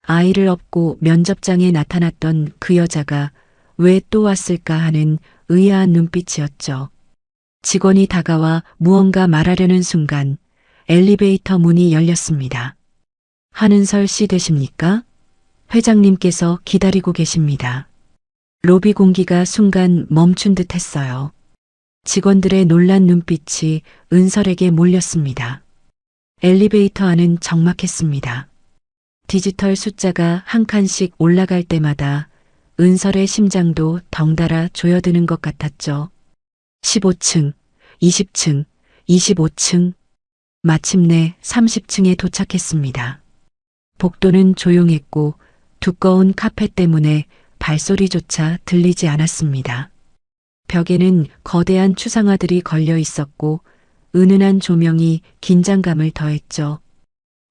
아이를 업고 면접장에 나타났던 그 여자가 왜 또 왔을까 하는 의아한 눈빛이었죠. 직원이 다가와 무언가 말하려는 순간 엘리베이터 문이 열렸습니다. 한은설 씨 되십니까? 회장님께서 기다리고 계십니다. 로비 공기가 순간 멈춘 듯 했어요. 직원들의 놀란 눈빛이 은설에게 몰렸습니다. 엘리베이터 안은 적막했습니다. 디지털 숫자가 한 칸씩 올라갈 때마다 은설의 심장도 덩달아 조여드는 것 같았죠. 15층, 20층, 25층, 마침내 30층에 도착했습니다. 복도는 조용했고 두꺼운 카펫 때문에 발소리조차 들리지 않았습니다. 벽에는 거대한 추상화들이 걸려 있었고 은은한 조명이 긴장감을 더했죠.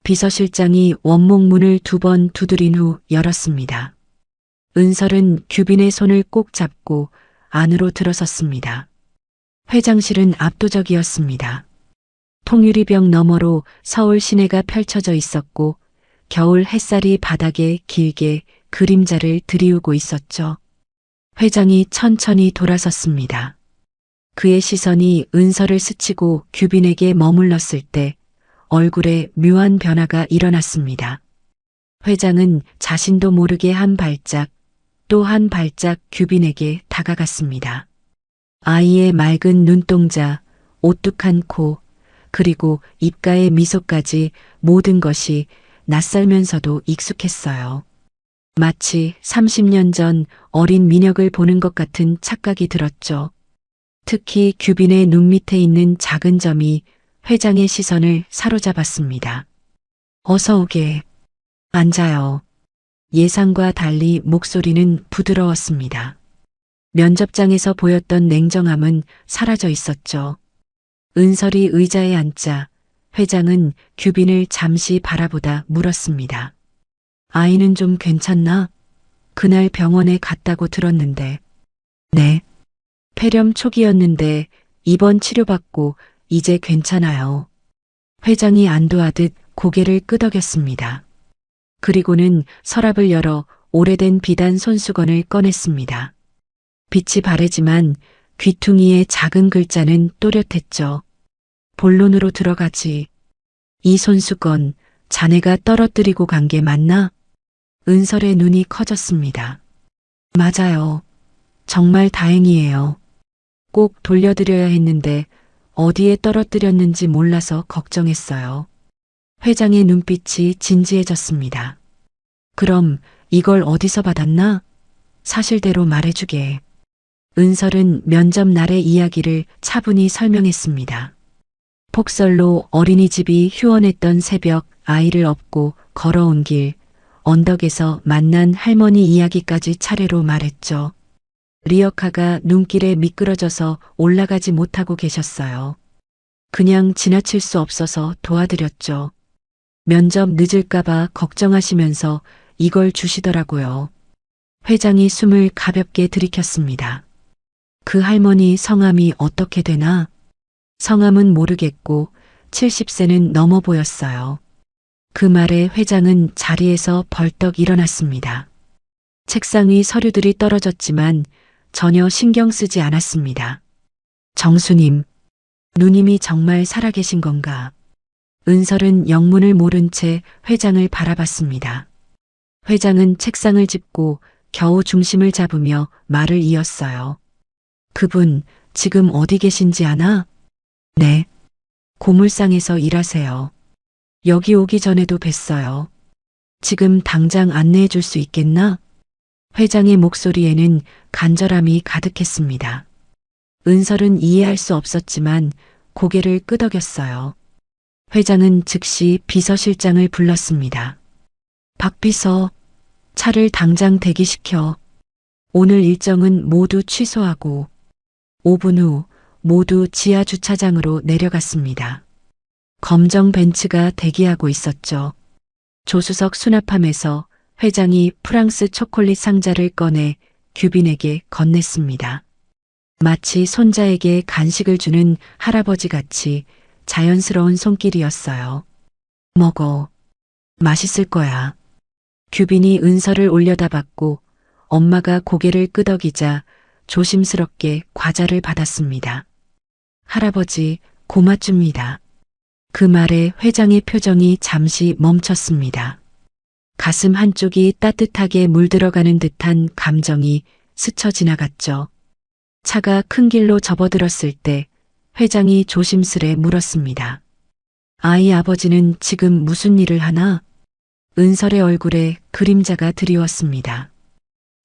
비서실장이 원목문을 2번 두드린 후 열었습니다. 은설은 규빈의 손을 꼭 잡고 안으로 들어섰습니다. 회장실은 압도적이었습니다. 통유리벽 너머로 서울 시내가 펼쳐져 있었고 겨울 햇살이 바닥에 길게 그림자를 드리우고 있었죠. 회장이 천천히 돌아섰습니다. 그의 시선이 은서를 스치고 규빈에게 머물렀을 때 얼굴에 묘한 변화가 일어났습니다. 회장은 자신도 모르게 한 발짝, 또 한 발짝 규빈에게 다가갔습니다. 아이의 맑은 눈동자, 오뚝한 코, 그리고 입가의 미소까지 모든 것이 낯설면서도 익숙했어요. 마치 30년 전 어린 민혁을 보는 것 같은 착각이 들었죠. 특히 규빈의 눈 밑에 있는 작은 점이 회장의 시선을 사로잡았습니다. 어서 오게. 앉아요. 예상과 달리 목소리는 부드러웠습니다. 면접장에서 보였던 냉정함은 사라져 있었죠. 은설이 의자에 앉자 회장은 규빈을 잠시 바라보다 물었습니다. 아이는 좀 괜찮나? 그날 병원에 갔다고 들었는데. 네. 폐렴 초기였는데 입원 치료받고 이제 괜찮아요. 회장이 안도하듯 고개를 끄덕였습니다. 그리고는 서랍을 열어 오래된 비단 손수건을 꺼냈습니다. 빛이 바래지만 귀퉁이의 작은 글자는 또렷했죠. 본론으로 들어가지. 이 손수건 자네가 떨어뜨리고 간 게 맞나? 은설의 눈이 커졌습니다. 맞아요. 정말 다행이에요. 꼭 돌려드려야 했는데 어디에 떨어뜨렸는지 몰라서 걱정했어요. 회장의 눈빛이 진지해졌습니다. 그럼 이걸 어디서 받았나? 사실대로 말해주게. 은설은 면접 날의 이야기를 차분히 설명했습니다. 폭설로 어린이집이 휴원했던 새벽 아이를 업고 걸어온 길, 언덕에서 만난 할머니 이야기까지 차례로 말했죠. 리어카가 눈길에 미끄러져서 올라가지 못하고 계셨어요. 그냥 지나칠 수 없어서 도와드렸죠. 면접 늦을까봐 걱정하시면서 이걸 주시더라고요. 회장이 숨을 가볍게 들이켰습니다. 그 할머니 성함이 어떻게 되나? 성함은 모르겠고 70세는 넘어 보였어요. 그 말에 회장은 자리에서 벌떡 일어났습니다. 책상 위 서류들이 떨어졌지만 전혀 신경 쓰지 않았습니다. 정수님, 누님이 정말 살아계신 건가? 은설은 영문을 모른 채 회장을 바라봤습니다. 회장은 책상을 짚고 겨우 중심을 잡으며 말을 이었어요. 그분 지금 어디 계신지 아나? 네. 고물상에서 일하세요. 여기 오기 전에도 뵀어요. 지금 당장 안내해 줄 수 있겠나? 회장의 목소리에는 간절함이 가득했습니다. 은설은 이해할 수 없었지만 고개를 끄덕였어요. 회장은 즉시 비서실장을 불렀습니다. 박 비서, 차를 당장 대기시켜. 오늘 일정은 모두 취소하고 5분 후 모두 지하 주차장으로 내려갔습니다. 검정 벤츠가 대기하고 있었죠. 조수석 수납함에서 회장이 프랑스 초콜릿 상자를 꺼내 규빈에게 건넸습니다. 마치 손자에게 간식을 주는 할아버지 같이 자연스러운 손길이었어요. 먹어. 맛있을 거야. 규빈이 은서를 올려다봤고 엄마가 고개를 끄덕이자 조심스럽게 과자를 받았습니다. 할아버지, 고맙습니다. 그 말에 회장의 표정이 잠시 멈췄습니다. 가슴 한쪽이 따뜻하게 물들어가는 듯한 감정이 스쳐 지나갔죠. 차가 큰 길로 접어들었을 때 회장이 조심스레 물었습니다. 아이 아버지는 지금 무슨 일을 하나? 은설의 얼굴에 그림자가 드리웠습니다.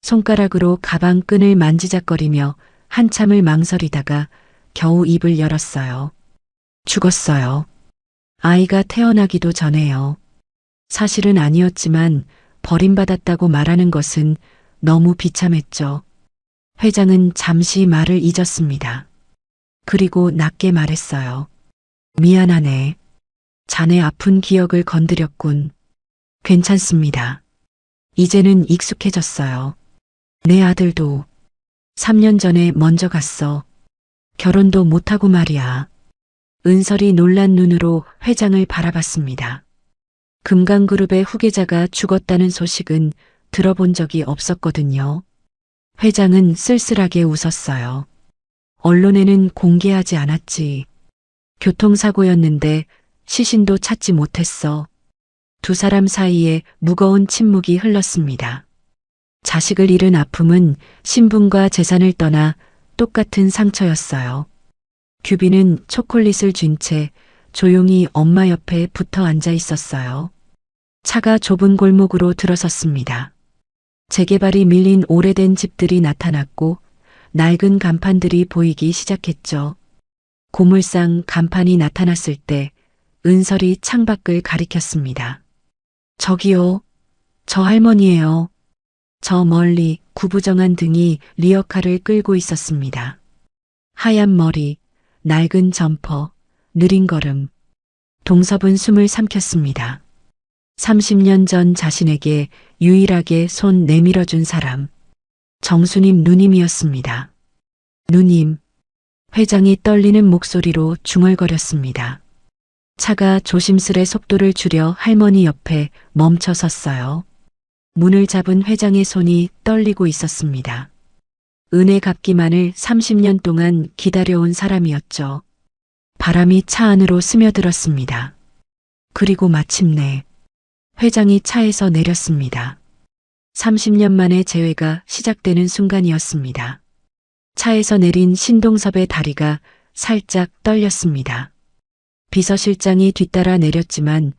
손가락으로 가방 끈을 만지작거리며 한참을 망설이다가 겨우 입을 열었어요. 죽었어요. 아이가 태어나기도 전에요. 사실은 아니었지만 버림받았다고 말하는 것은 너무 비참했죠. 회장은 잠시 말을 잊었습니다. 그리고 낮게 말했어요. 미안하네. 자네 아픈 기억을 건드렸군. 괜찮습니다. 이제는 익숙해졌어요. 내 아들도 3년 전에 먼저 갔어. 결혼도 못하고 말이야. 은설이 놀란 눈으로 회장을 바라봤습니다. 금강그룹의 후계자가 죽었다는 소식은 들어본 적이 없었거든요. 회장은 쓸쓸하게 웃었어요. 언론에는 공개하지 않았지. 교통사고였는데 시신도 찾지 못했어. 두 사람 사이에 무거운 침묵이 흘렀습니다. 자식을 잃은 아픔은 신분과 재산을 떠나 똑같은 상처였어요. 규빈은 초콜릿을 쥔 채 조용히 엄마 옆에 붙어 앉아 있었어요. 차가 좁은 골목으로 들어섰습니다. 재개발이 밀린 오래된 집들이 나타났고 낡은 간판들이 보이기 시작했죠. 고물상 간판이 나타났을 때 은설이 창밖을 가리켰습니다. 저기요, 저 할머니예요. 저 멀리 구부정한 등이 리어카를 끌고 있었습니다. 하얀 머리, 낡은 점퍼, 느린 걸음. 동섭은 숨을 삼켰습니다. 30년 전 자신에게 유일하게 손 내밀어준 사람. 정수님 누님이었습니다. 누님. 회장이 떨리는 목소리로 중얼거렸습니다. 차가 조심스레 속도를 줄여 할머니 옆에 멈춰 섰어요. 문을 잡은 회장의 손이 떨리고 있었습니다. 은혜 갚기만을 30년 동안 기다려온 사람이었죠. 바람이 차 안으로 스며들었습니다. 그리고 마침내 회장이 차에서 내렸습니다. 30년 만에 재회가 시작되는 순간이었습니다. 차에서 내린 신동섭의 다리가 살짝 떨렸습니다. 비서실장이 뒤따라 내렸지만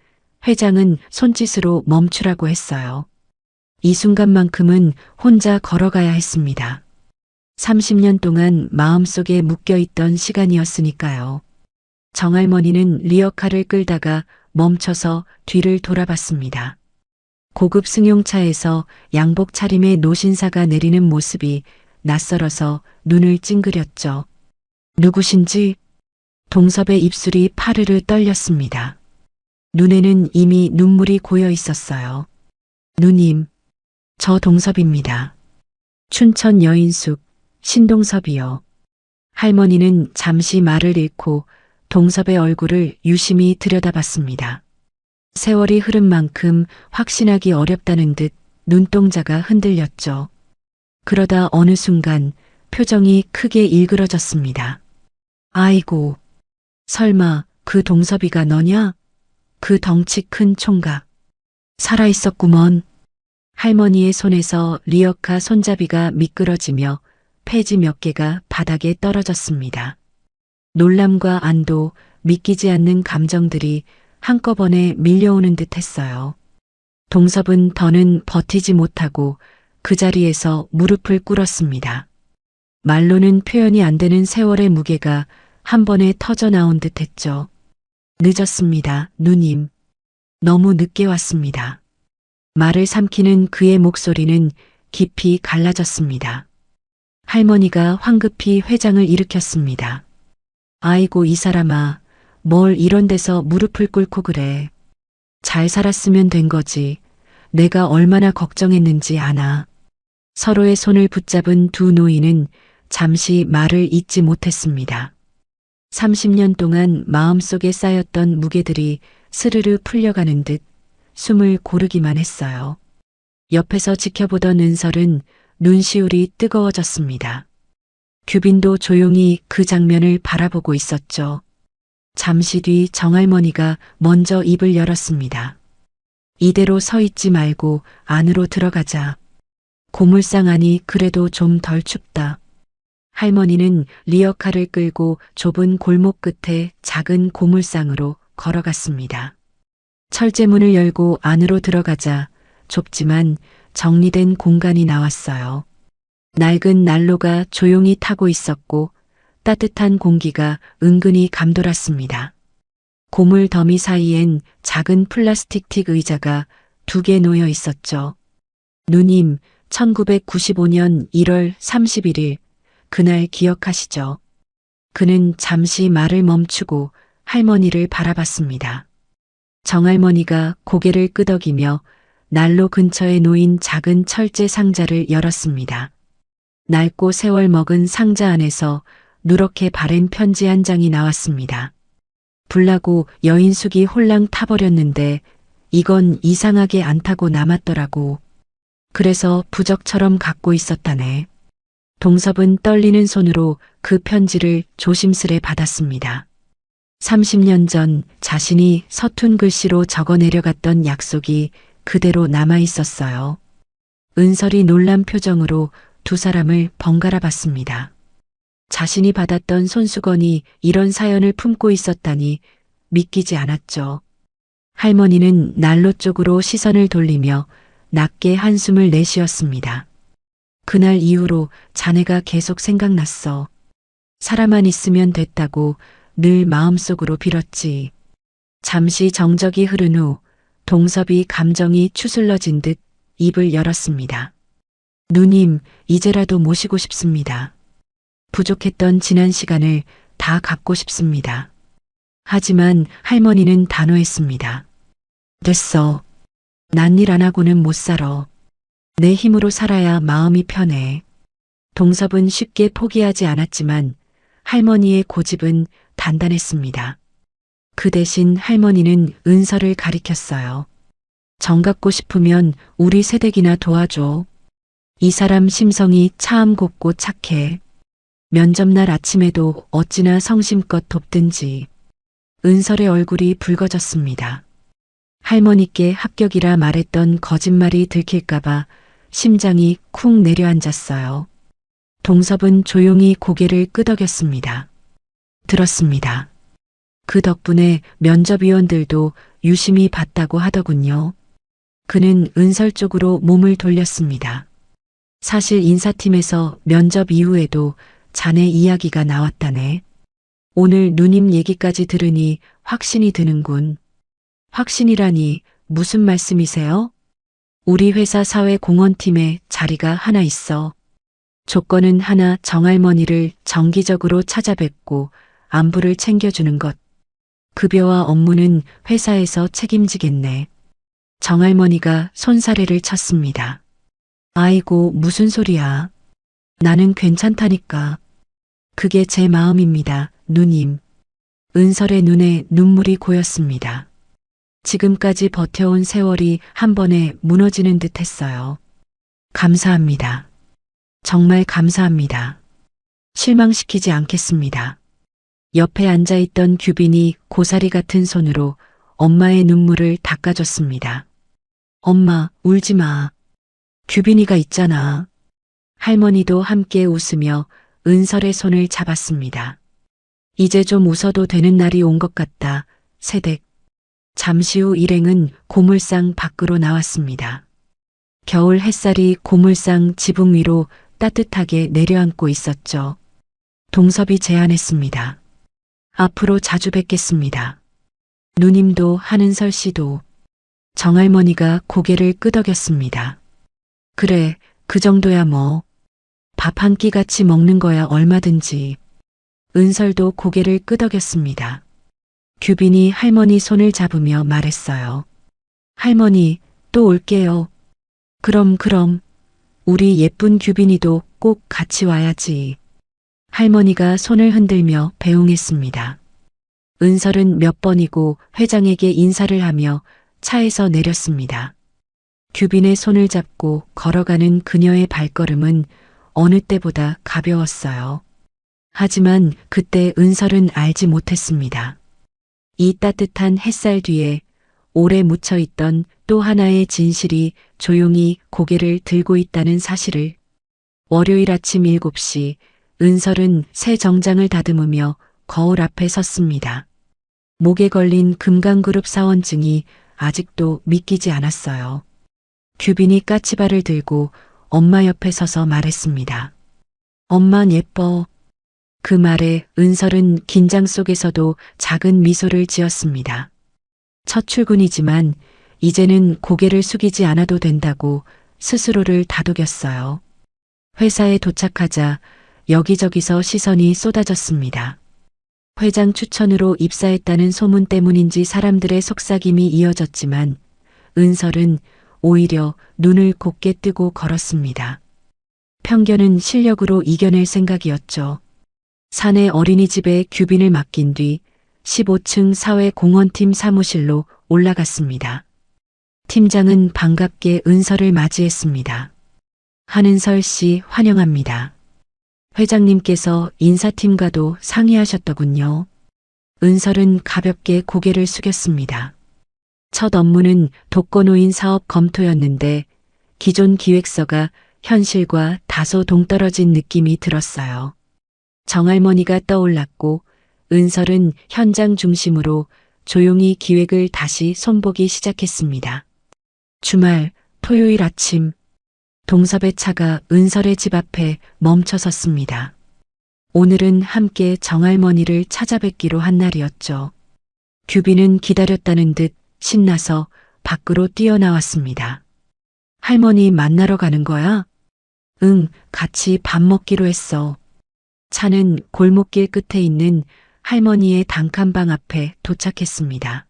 회장은 손짓으로 멈추라고 했어요. 이 순간만큼은 혼자 걸어가야 했습니다. 30년 동안 마음속에 묶여있던 시간이었으니까요. 정할머니는 리어카를 끌다가 멈춰서 뒤를 돌아봤습니다. 고급 승용차에서 양복 차림의 노신사가 내리는 모습이 낯설어서 눈을 찡그렸죠. 누구신지? 동섭의 입술이 파르르 떨렸습니다. 눈에는 이미 눈물이 고여 있었어요. 누님, 저 동섭입니다. 춘천 여인숙, 신동섭이요. 할머니는 잠시 말을 잃고 동섭의 얼굴을 유심히 들여다봤습니다. 세월이 흐른 만큼 확신하기 어렵다는 듯 눈동자가 흔들렸죠. 그러다 어느 순간 표정이 크게 일그러졌습니다. 아이고, 설마 그 동섭이가 너냐? 그 덩치 큰 총각. 살아있었구먼. 할머니의 손에서 리어카 손잡이가 미끄러지며 폐지 몇 개가 바닥에 떨어졌습니다. 놀람과 안도, 믿기지 않는 감정들이 한꺼번에 밀려오는 듯 했어요. 동섭은 더는 버티지 못하고 그 자리에서 무릎을 꿇었습니다. 말로는 표현이 안 되는 세월의 무게가 한 번에 터져 나온 듯 했죠. 늦었습니다, 누님. 너무 늦게 왔습니다. 말을 삼키는 그의 목소리는 깊이 갈라졌습니다. 할머니가 황급히 회장을 일으켰습니다. 아이고 이 사람아, 뭘 이런 데서 무릎을 꿇고 그래. 잘 살았으면 된 거지. 내가 얼마나 걱정했는지 아나. 서로의 손을 붙잡은 두 노인은 잠시 말을 잇지 못했습니다. 30년 동안 마음속에 쌓였던 무게들이 스르르 풀려가는 듯 숨을 고르기만 했어요. 옆에서 지켜보던 은설은 눈시울이 뜨거워졌습니다. 규빈도 조용히 그 장면을 바라보고 있었죠. 잠시 뒤 정할머니가 먼저 입을 열었습니다. 이대로 서 있지 말고 안으로 들어가자. 고물상 안이 그래도 좀 덜 춥다. 할머니는 리어카를 끌고 좁은 골목 끝에 작은 고물상으로 걸어갔습니다. 철제문을 열고 안으로 들어가자 좁지만 정리된 공간이 나왔어요. 낡은 난로가 조용히 타고 있었고 따뜻한 공기가 은근히 감돌았습니다. 고물 더미 사이엔 작은 플라스틱 틱 의자가 2개 놓여 있었죠. 누님, 1995년 1월 31일, 그날 기억하시죠? 그는 잠시 말을 멈추고 할머니를 바라봤습니다. 정할머니가 고개를 끄덕이며 난로 근처에 놓인 작은 철제 상자를 열었습니다. 낡고 세월 먹은 상자 안에서 누렇게 바랜 편지 한 장이 나왔습니다. 불나고 여인숙이 홀랑 타버렸는데 이건 이상하게 안 타고 남았더라고. 그래서 부적처럼 갖고 있었다네. 동섭은 떨리는 손으로 그 편지를 조심스레 받았습니다. 30년 전 자신이 서툰 글씨로 적어 내려갔던 약속이 그대로 남아 있었어요. 은설이 놀란 표정으로 두 사람을 번갈아 봤습니다. 자신이 받았던 손수건이 이런 사연을 품고 있었다니 믿기지 않았죠. 할머니는 난로 쪽으로 시선을 돌리며 낮게 한숨을 내쉬었습니다. 그날 이후로 자네가 계속 생각났어. 살아만 있으면 됐다고 늘 마음속으로 빌었지. 잠시 정적이 흐른 후 동섭이 감정이 추슬러진 듯 입을 열었습니다. 누님, 이제라도 모시고 싶습니다. 부족했던 지난 시간을 다 갖고 싶습니다. 하지만 할머니는 단호했습니다. 됐어. 난 일 안 하고는 못 살아. 내 힘으로 살아야 마음이 편해. 동섭은 쉽게 포기하지 않았지만 할머니의 고집은 단단했습니다. 그 대신 할머니는 은설을 가리켰어요. 정 갖고 싶으면 우리 새댁이나 도와줘. 이 사람 심성이 참 곱고 착해. 면접날 아침에도 어찌나 성심껏 돕든지. 은설의 얼굴이 붉어졌습니다. 할머니께 합격이라 말했던 거짓말이 들킬까봐 심장이 쿵 내려앉았어요. 동섭은 조용히 고개를 끄덕였습니다. 들었습니다. 그 덕분에 면접위원들도 유심히 봤다고 하더군요. 그는 은설 쪽으로 몸을 돌렸습니다. 사실 인사팀에서 면접 이후에도 자네 이야기가 나왔다네. 오늘 누님 얘기까지 들으니 확신이 드는군. 확신이라니 무슨 말씀이세요? 우리 회사 사회공헌팀에 자리가 하나 있어. 조건은 하나, 정할머니를 정기적으로 찾아뵙고 안부를 챙겨주는 것. 급여와 업무는 회사에서 책임지겠네. 정할머니가 손사래를 쳤습니다. 아이고, 무슨 소리야. 나는 괜찮다니까. 그게 제 마음입니다, 누님. 은설의 눈에 눈물이 고였습니다. 지금까지 버텨온 세월이 한 번에 무너지는 듯 했어요. 감사합니다. 정말 감사합니다. 실망시키지 않겠습니다. 옆에 앉아있던 규빈이 고사리 같은 손으로 엄마의 눈물을 닦아줬습니다. 엄마, 울지 마. 규빈이가 있잖아. 할머니도 함께 웃으며 은설의 손을 잡았습니다. 이제 좀 웃어도 되는 날이 온 것 같다, 새댁. 잠시 후 일행은 고물상 밖으로 나왔습니다. 겨울 햇살이 고물상 지붕 위로 따뜻하게 내려앉고 있었죠. 동섭이 제안했습니다. 앞으로 자주 뵙겠습니다. 누님도 한은설 씨도. 정할머니가 고개를 끄덕였습니다. 그래, 그 정도야 뭐. 밥 한 끼 같이 먹는 거야 얼마든지. 은설도 고개를 끄덕였습니다. 규빈이 할머니 손을 잡으며 말했어요. 할머니, 또 올게요. 그럼. 우리 예쁜 규빈이도 꼭 같이 와야지. 할머니가 손을 흔들며 배웅했습니다. 은설은 몇 번이고 회장에게 인사를 하며 차에서 내렸습니다. 규빈의 손을 잡고 걸어가는 그녀의 발걸음은 어느 때보다 가벼웠어요. 하지만 그때 은설은 알지 못했습니다. 이 따뜻한 햇살 뒤에 오래 묻혀있던 또 하나의 진실이 조용히 고개를 들고 있다는 사실을. 월요일 아침 7시 은설은 새 정장을 다듬으며 거울 앞에 섰습니다. 목에 걸린 금강그룹 사원증이 아직도 믿기지 않았어요. 규빈이 까치발을 들고 엄마 옆에 서서 말했습니다. 엄만 예뻐. 그 말에 은설은 긴장 속에서도 작은 미소를 지었습니다. 첫 출근이지만 이제는 고개를 숙이지 않아도 된다고 스스로를 다독였어요. 회사에 도착하자 여기저기서 시선이 쏟아졌습니다. 회장 추천으로 입사했다는 소문 때문인지 사람들의 속삭임이 이어졌지만 은설은 오히려 눈을 곱게 뜨고 걸었습니다. 편견은 실력으로 이겨낼 생각이었죠. 사내 어린이집에 규빈을 맡긴 뒤 15층 사회공헌팀 사무실로 올라갔습니다. 팀장은 반갑게 은설을 맞이했습니다. 한은설 씨 환영합니다. 회장님께서 인사팀과도 상의하셨더군요. 은설은 가볍게 고개를 숙였습니다. 첫 업무는 독거노인 사업 검토였는데 기존 기획서가 현실과 다소 동떨어진 느낌이 들었어요. 정할머니가 떠올랐고 은설은 현장 중심으로 조용히 기획을 다시 손보기 시작했습니다. 주말, 토요일 아침, 동섭의 차가 은설의 집 앞에 멈춰 섰습니다. 오늘은 함께 정할머니를 찾아뵙기로 한 날이었죠. 규빈은 기다렸다는 듯 신나서 밖으로 뛰어나왔습니다. 할머니 만나러 가는 거야? 응, 같이 밥 먹기로 했어. 차는 골목길 끝에 있는 할머니의 단칸방 앞에 도착했습니다.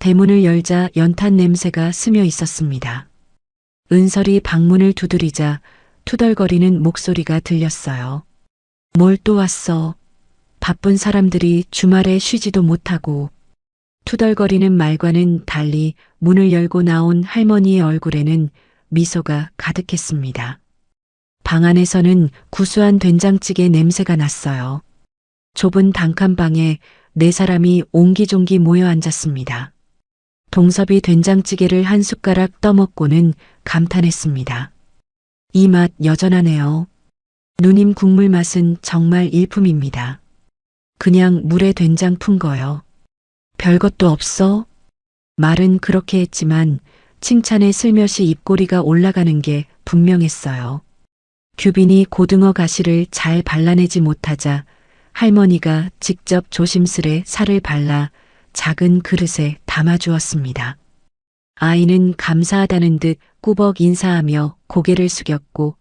대문을 열자 연탄 냄새가 스며 있었습니다. 은설이 방문을 두드리자 투덜거리는 목소리가 들렸어요. 뭘 또 왔어? 바쁜 사람들이 주말에 쉬지도 못하고. 투덜거리는 말과는 달리 문을 열고 나온 할머니의 얼굴에는 미소가 가득했습니다. 방 안에서는 구수한 된장찌개 냄새가 났어요. 좁은 단칸방에 4사람이 옹기종기 모여 앉았습니다. 동섭이 된장찌개를 한 숟가락 떠먹고는 감탄했습니다. 이 맛 여전하네요. 누님 국물 맛은 정말 일품입니다. 그냥 물에 된장 푼 거요. 별것도 없어? 말은 그렇게 했지만 칭찬에 슬며시 입꼬리가 올라가는 게 분명했어요. 규빈이 고등어 가시를 잘 발라내지 못하자 할머니가 직접 조심스레 살을 발라 작은 그릇에 담아주었습니다. 아이는 감사하다는 듯 꾸벅 인사하며 고개를 숙였고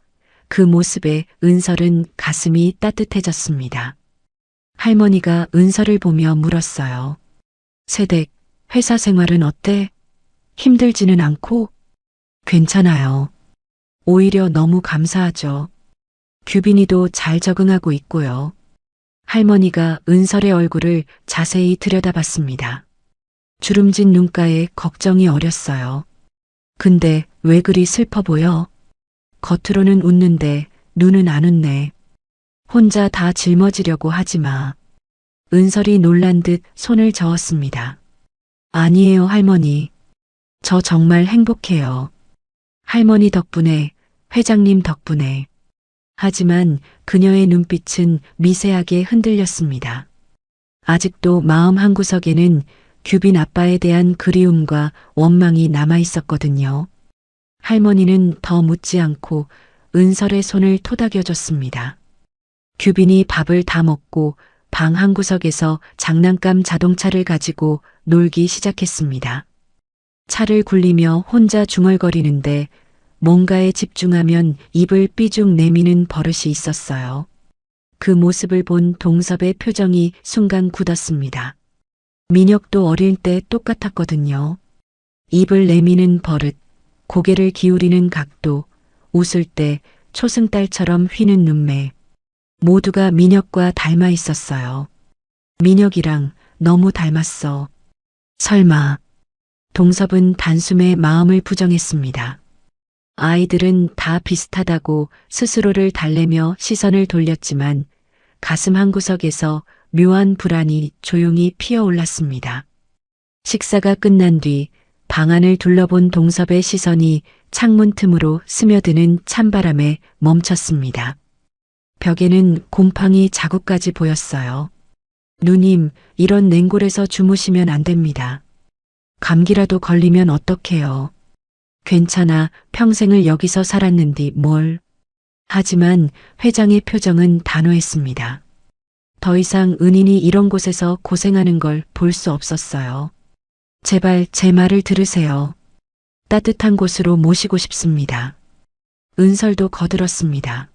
그 모습에 은설은 가슴이 따뜻해졌습니다. 할머니가 은설을 보며 물었어요. 세댁, 회사 생활은 어때? 힘들지는 않고? 괜찮아요. 오히려 너무 감사하죠. 규빈이도 잘 적응하고 있고요. 할머니가 은설의 얼굴을 자세히 들여다봤습니다. 주름진 눈가에 걱정이 어렸어요. 근데 왜 그리 슬퍼 보여? 겉으로는 웃는데 눈은 안 웃네. 혼자 다 짊어지려고 하지 마. 은설이 놀란 듯 손을 저었습니다. 아니에요, 할머니. 저 정말 행복해요. 할머니 덕분에, 회장님 덕분에. 하지만 그녀의 눈빛은 미세하게 흔들렸습니다. 아직도 마음 한구석에는 규빈 아빠에 대한 그리움과 원망이 남아 있었거든요. 할머니는 더 묻지 않고 은설의 손을 토닥여줬습니다. 규빈이 밥을 다 먹고 방 한구석에서 장난감 자동차를 가지고 놀기 시작했습니다. 차를 굴리며 혼자 중얼거리는데 뭔가에 집중하면 입을 삐죽 내미는 버릇이 있었어요. 그 모습을 본 동섭의 표정이 순간 굳었습니다. 민혁도 어릴 때 똑같았거든요. 입을 내미는 버릇, 고개를 기울이는 각도, 웃을 때 초승달처럼 휘는 눈매. 모두가 민혁과 닮아 있었어요. 민혁이랑 너무 닮았어. 설마. 동섭은 단숨에 마음을 부정했습니다. 아이들은 다 비슷하다고 스스로를 달래며 시선을 돌렸지만 가슴 한구석에서 묘한 불안이 조용히 피어올랐습니다. 식사가 끝난 뒤 방 안을 둘러본 동섭의 시선이 창문 틈으로 스며드는 찬바람에 멈췄습니다. 벽에는 곰팡이 자국까지 보였어요. 누님, 이런 냉골에서 주무시면 안 됩니다. 감기라도 걸리면 어떡해요. 괜찮아, 평생을 여기서 살았는디 뭘. 하지만 회장의 표정은 단호했습니다. 더 이상 은인이 이런 곳에서 고생하는 걸 볼 수 없었어요. 제발 제 말을 들으세요. 따뜻한 곳으로 모시고 싶습니다. 은설도 거들었습니다.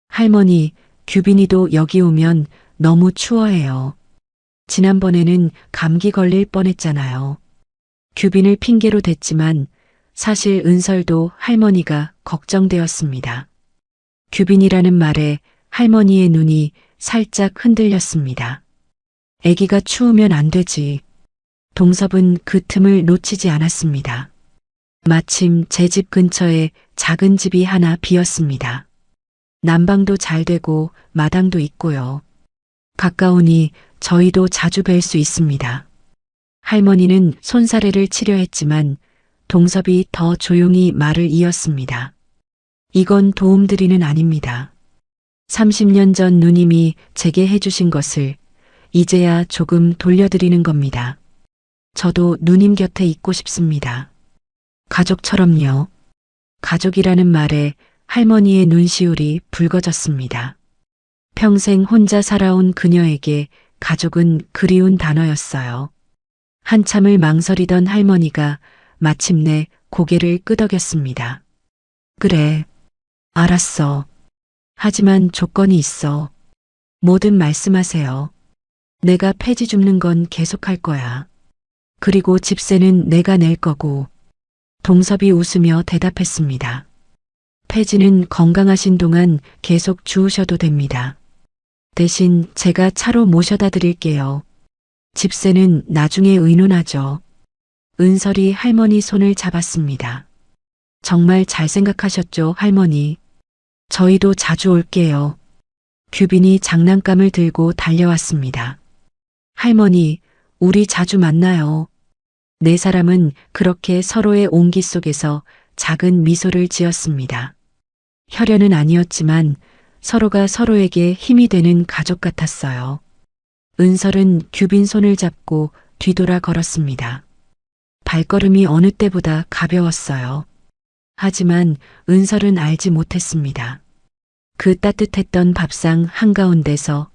할머니, 규빈이도 여기 오면 너무 추워해요. 지난번에는 감기 걸릴 뻔했잖아요. 규빈을 핑계로 댔지만 사실 은설도 할머니가 걱정되었습니다. 규빈이라는 말에 할머니의 눈이 살짝 흔들렸습니다. 아기가 추우면 안 되지. 동섭은 그 틈을 놓치지 않았습니다. 마침 제 집 근처에 작은 집이 하나 비었습니다. 난방도 잘 되고 마당도 있고요. 가까우니 저희도 자주 뵐 수 있습니다. 할머니는 손사래를 치려 했지만 동섭이 더 조용히 말을 이었습니다. 이건 도움드리는 아닙니다. 30년 전 누님이 제게 해주신 것을 이제야 조금 돌려드리는 겁니다. 저도 누님 곁에 있고 싶습니다. 가족처럼요. 가족이라는 말에 할머니의 눈시울이 붉어졌습니다. 평생 혼자 살아온 그녀에게 가족은 그리운 단어였어요. 한참을 망설이던 할머니가 마침내 고개를 끄덕였습니다. 그래, 알았어. 하지만 조건이 있어. 뭐든 말씀하세요. 내가 폐지 줍는 건 계속할 거야. 그리고 집세는 내가 낼 거고. 동섭이 웃으며 대답했습니다. 폐지는 건강하신 동안 계속 주우셔도 됩니다. 대신 제가 차로 모셔다 드릴게요. 집세는 나중에 의논하죠. 은설이 할머니 손을 잡았습니다. 정말 잘 생각하셨죠, 할머니. 저희도 자주 올게요. 규빈이 장난감을 들고 달려왔습니다. 할머니, 우리 자주 만나요. 네 사람은 그렇게 서로의 온기 속에서 작은 미소를 지었습니다. 혈연은 아니었지만 서로가 서로에게 힘이 되는 가족 같았어요. 은설은 규빈 손을 잡고 뒤돌아 걸었습니다. 발걸음이 어느 때보다 가벼웠어요. 하지만 은설은 알지 못했습니다. 그 따뜻했던 밥상 한가운데서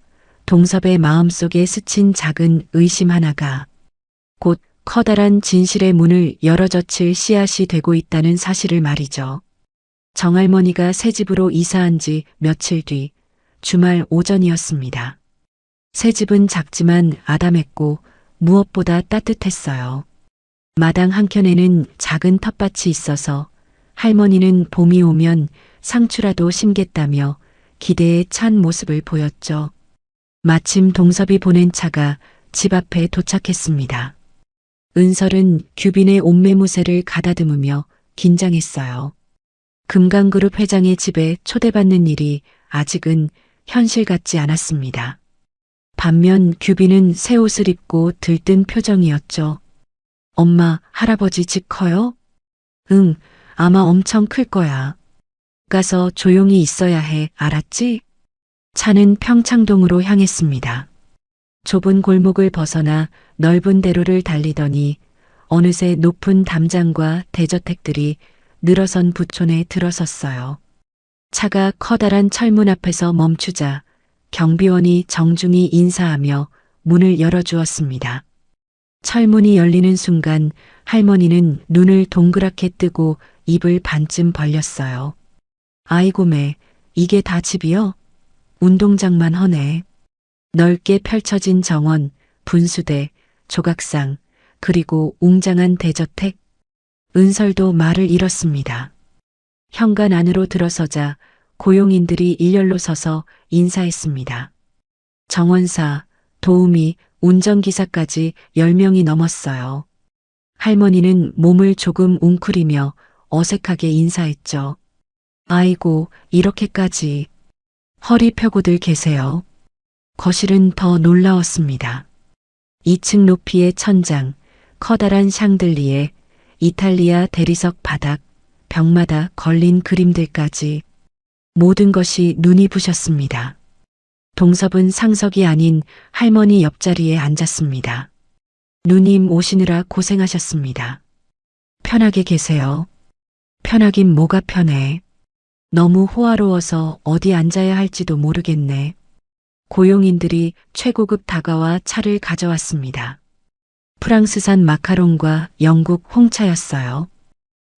동섭의 마음속에 스친 작은 의심 하나가 곧 커다란 진실의 문을 열어젖힐 씨앗이 되고 있다는 사실을 말이죠. 정할머니가 새 집으로 이사한 지 며칠 뒤 주말 오전이었습니다. 새 집은 작지만 아담했고 무엇보다 따뜻했어요. 마당 한켠에는 작은 텃밭이 있어서 할머니는 봄이 오면 상추라도 심겠다며 기대에 찬 모습을 보였죠. 마침 동섭이 보낸 차가 집 앞에 도착했습니다. 은설은 규빈의 옷매무새를 가다듬으며 긴장했어요. 금강그룹 회장의 집에 초대받는 일이 아직은 현실 같지 않았습니다. 반면 규빈은 새 옷을 입고 들뜬 표정이었죠. 엄마, 할아버지 집 커요? 응, 아마 엄청 클 거야. 가서 조용히 있어야 해, 알았지? 차는 평창동으로 향했습니다. 좁은 골목을 벗어나 넓은 대로를 달리더니 어느새 높은 담장과 대저택들이 늘어선 부촌에 들어섰어요. 차가 커다란 철문 앞에서 멈추자 경비원이 정중히 인사하며 문을 열어주었습니다. 철문이 열리는 순간 할머니는 눈을 동그랗게 뜨고 입을 반쯤 벌렸어요. 아이고 매, 이게 다 집이요? 운동장만 허네. 넓게 펼쳐진 정원, 분수대, 조각상, 그리고 웅장한 대저택. 은설도 말을 잃었습니다. 현관 안으로 들어서자 고용인들이 일렬로 서서 인사했습니다. 정원사, 도우미, 운전기사까지 10명이 넘었어요. 할머니는 몸을 조금 웅크리며 어색하게 인사했죠. 아이고, 이렇게까지. 허리 펴고들 계세요. 거실은 더 놀라웠습니다. 2층 높이의 천장, 커다란 샹들리에, 이탈리아 대리석 바닥, 벽마다 걸린 그림들까지 모든 것이 눈이 부셨습니다. 동섭은 상석이 아닌 할머니 옆자리에 앉았습니다. 누님 오시느라 고생하셨습니다. 편하게 계세요. 편하긴 뭐가 편해. 너무 호화로워서 어디 앉아야 할지도 모르겠네. 고용인들이 최고급 다과와 차를 가져왔습니다. 프랑스산 마카롱과 영국 홍차였어요.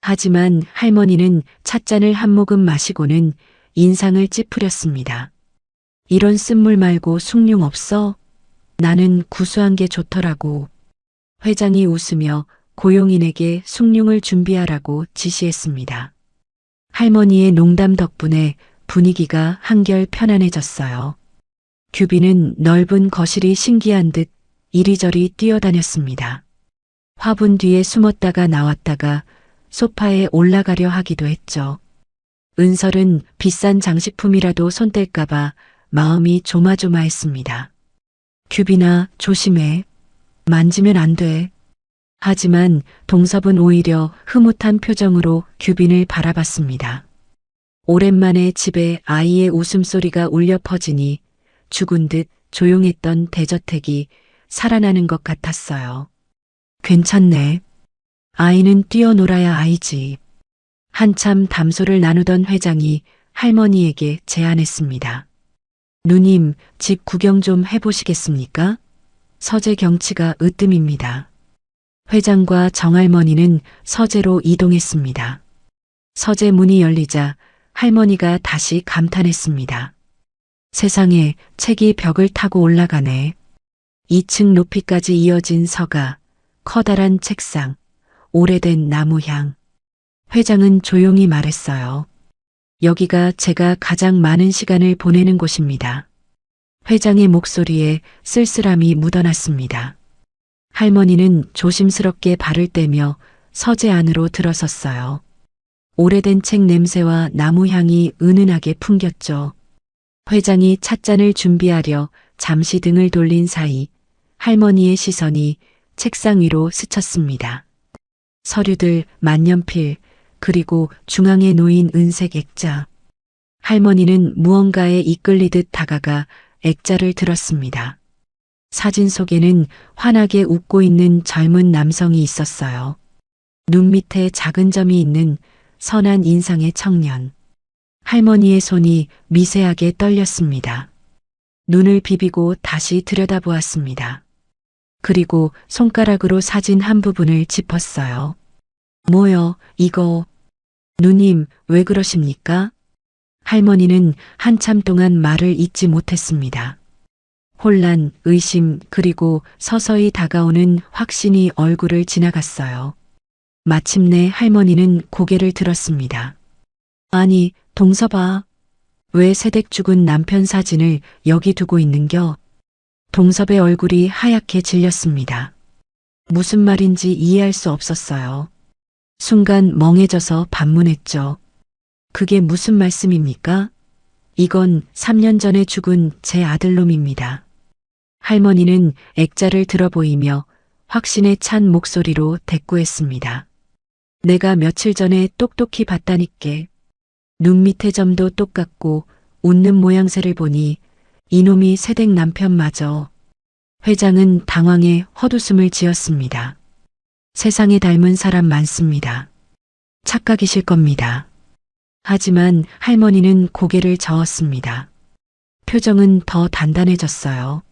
하지만 할머니는 찻잔을 한 모금 마시고는 인상을 찌푸렸습니다. 이런 쓴물 말고 숭늉 없어? 나는 구수한 게 좋더라고. 회장이 웃으며 고용인에게 숭늉을 준비하라고 지시했습니다. 할머니의 농담 덕분에 분위기가 한결 편안해졌어요. 규빈은 넓은 거실이 신기한 듯 이리저리 뛰어다녔습니다. 화분 뒤에 숨었다가 나왔다가 소파에 올라가려 하기도 했죠. 은설은 비싼 장식품이라도 손댈까봐 마음이 조마조마했습니다. 규빈아, 조심해. 만지면 안 돼. 하지만 동섭은 오히려 흐뭇한 표정으로 규빈을 바라봤습니다. 오랜만에 집에 아이의 웃음소리가 울려 퍼지니 죽은 듯 조용했던 대저택이 살아나는 것 같았어요. 괜찮네. 아이는 뛰어놀아야 아이지. 한참 담소를 나누던 회장이 할머니에게 제안했습니다. 누님, 집 구경 좀 해보시겠습니까? 서재 경치가 으뜸입니다. 회장과 정할머니는 서재로 이동했습니다. 서재 문이 열리자 할머니가 다시 감탄했습니다. 세상에, 책이 벽을 타고 올라가네. 2층 높이까지 이어진 서가, 커다란 책상, 오래된 나무향. 회장은 조용히 말했어요. 여기가 제가 가장 많은 시간을 보내는 곳입니다. 회장의 목소리에 쓸쓸함이 묻어났습니다. 할머니는 조심스럽게 발을 떼며 서재 안으로 들어섰어요. 오래된 책 냄새와 나무 향이 은은하게 풍겼죠. 회장이 찻잔을 준비하려 잠시 등을 돌린 사이 할머니의 시선이 책상 위로 스쳤습니다. 서류들, 만년필, 그리고 중앙에 놓인 은색 액자. 할머니는 무언가에 이끌리듯 다가가 액자를 들었습니다. 사진 속에는 환하게 웃고 있는 젊은 남성이 있었어요. 눈 밑에 작은 점이 있는 선한 인상의 청년. 할머니의 손이 미세하게 떨렸습니다. 눈을 비비고 다시 들여다보았습니다. 그리고 손가락으로 사진 한 부분을 짚었어요. 뭐요, 이거. 누님, 왜 그러십니까? 할머니는 한참 동안 말을 잇지 못했습니다. 혼란, 의심, 그리고 서서히 다가오는 확신이 얼굴을 지나갔어요. 마침내 할머니는 고개를 들었습니다. 아니, 동섭아. 왜 새댁 죽은 남편 사진을 여기 두고 있는겨? 동섭의 얼굴이 하얗게 질렸습니다. 무슨 말인지 이해할 수 없었어요. 순간 멍해져서 반문했죠. 그게 무슨 말씀입니까? 이건 3년 전에 죽은 제 아들놈입니다. 할머니는 액자를 들어보이며 확신에 찬 목소리로 대꾸했습니다. 내가 며칠 전에 똑똑히 봤다니께. 눈 밑의 점도 똑같고 웃는 모양새를 보니 이놈이 새댁 남편마저. 회장은 당황해 헛웃음을 지었습니다. 세상에 닮은 사람 많습니다. 착각이실 겁니다. 하지만 할머니는 고개를 저었습니다. 표정은 더 단단해졌어요.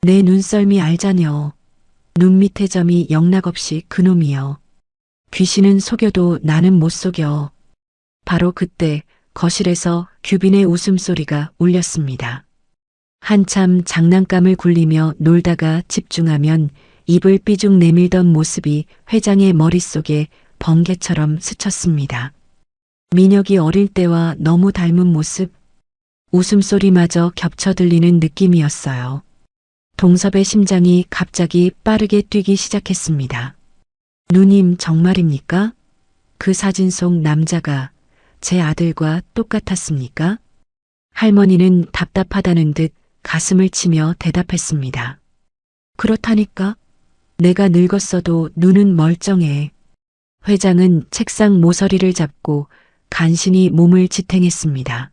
내 눈썰미 알자녀. 눈 밑의 점이 영락없이 그놈이여. 귀신은 속여도 나는 못 속여. 바로 그때 거실에서 규빈의 웃음소리가 울렸습니다. 한참 장난감을 굴리며 놀다가 집중하면 입을 삐죽 내밀던 모습이 회장의 머릿속에 번개처럼 스쳤습니다. 민혁이 어릴 때와 너무 닮은 모습, 웃음소리마저 겹쳐 들리는 느낌이었어요. 동섭의 심장이 갑자기 빠르게 뛰기 시작했습니다. 누님, 정말입니까? 그 사진 속 남자가 제 아들과 똑같았습니까? 할머니는 답답하다는 듯 가슴을 치며 대답했습니다. 그렇다니까? 내가 늙었어도 눈은 멀쩡해. 회장은 책상 모서리를 잡고 간신히 몸을 지탱했습니다.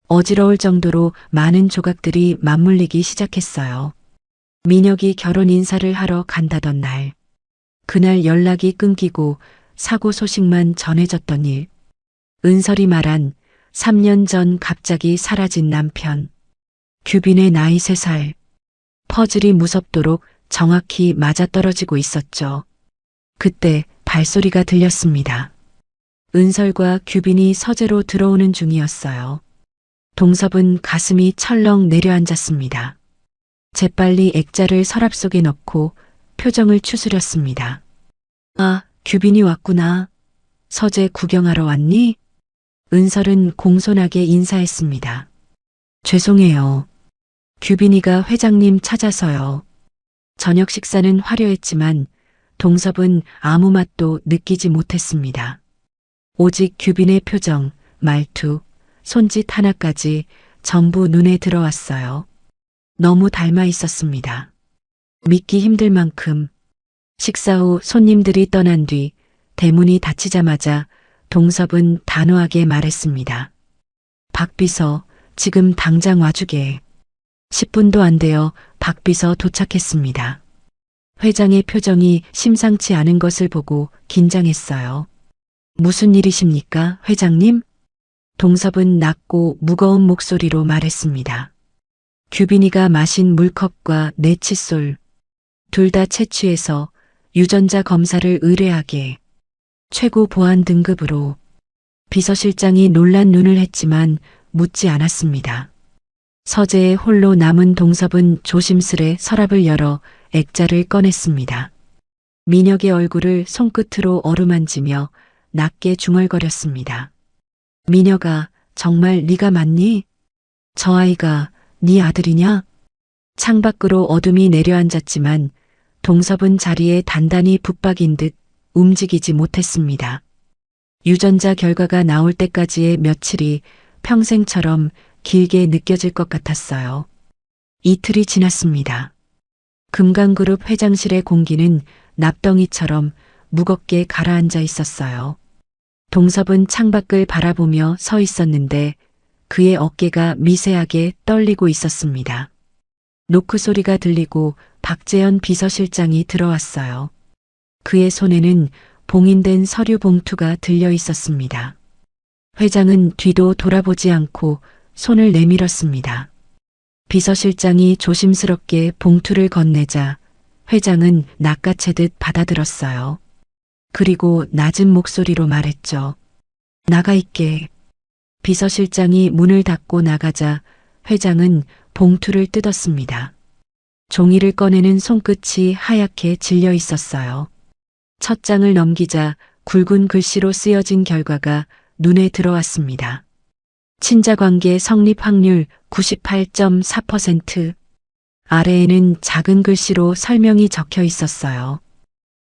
어지러울 정도로 많은 조각들이 맞물리기 시작했어요. 민혁이 결혼 인사를 하러 간다던 날. 그날 연락이 끊기고 사고 소식만 전해졌던 일. 은설이 말한 3년 전 갑자기 사라진 남편. 규빈의 나이 3살. 퍼즐이 무섭도록 정확히 맞아떨어지고 있었죠. 그때 발소리가 들렸습니다. 은설과 규빈이 서재로 들어오는 중이었어요. 동섭은 가슴이 철렁 내려앉았습니다. 재빨리 액자를 서랍 속에 넣고 표정을 추스렸습니다. 아, 규빈이 왔구나. 서재 구경하러 왔니? 은설은 공손하게 인사했습니다. 죄송해요. 규빈이가 회장님 찾아서요. 저녁 식사는 화려했지만 동섭은 아무 맛도 느끼지 못했습니다. 오직 규빈의 표정, 말투, 손짓 하나까지 전부 눈에 들어왔어요. 너무 닮아 있었습니다. 믿기 힘들 만큼. 식사 후 손님들이 떠난 뒤 대문이 닫히자마자 동섭은 단호하게 말했습니다. 박 비서, 지금 당장 와주게. 10분도 안 되어 박 비서 도착했습니다. 회장의 표정이 심상치 않은 것을 보고 긴장했어요. 무슨 일이십니까, 회장님? 동섭은 낮고 무거운 목소리로 말했습니다. 규빈이가 마신 물컵과 내 칫솔, 둘 다 채취해서 유전자 검사를 의뢰하게. 최고 보안 등급으로. 비서실장이 놀란 눈을 했지만 묻지 않았습니다. 서재에 홀로 남은 동섭은 조심스레 서랍을 열어 액자를 꺼냈습니다. 민혁의 얼굴을 손끝으로 어루만지며 낮게 중얼거렸습니다. 민혁아, 정말 네가 맞니? 저 아이가 네 아들이냐? 창밖으로 어둠이 내려앉았지만 동섭은 자리에 단단히 붙박인 듯 움직이지 못했습니다. 유전자 결과가 나올 때까지의 며칠이 평생처럼 길게 느껴질 것 같았어요. 이틀이 지났습니다. 금강그룹 회장실의 공기는 납덩이처럼 무겁게 가라앉아 있었어요. 동섭은 창밖을 바라보며 서 있었는데 그의 어깨가 미세하게 떨리고 있었습니다. 노크 소리가 들리고 박재현 비서실장이 들어왔어요. 그의 손에는 봉인된 서류 봉투가 들려 있었습니다. 회장은 뒤도 돌아보지 않고 손을 내밀었습니다. 비서실장이 조심스럽게 봉투를 건네자 회장은 낚아채듯 받아들었어요. 그리고 낮은 목소리로 말했죠. 나가 있게. 비서실장이 문을 닫고 나가자 회장은 봉투를 뜯었습니다. 종이를 꺼내는 손끝이 하얗게 질려 있었어요. 첫 장을 넘기자 굵은 글씨로 쓰여진 결과가 눈에 들어왔습니다. 친자관계 성립 확률 98.4%. 아래에는 작은 글씨로 설명이 적혀 있었어요.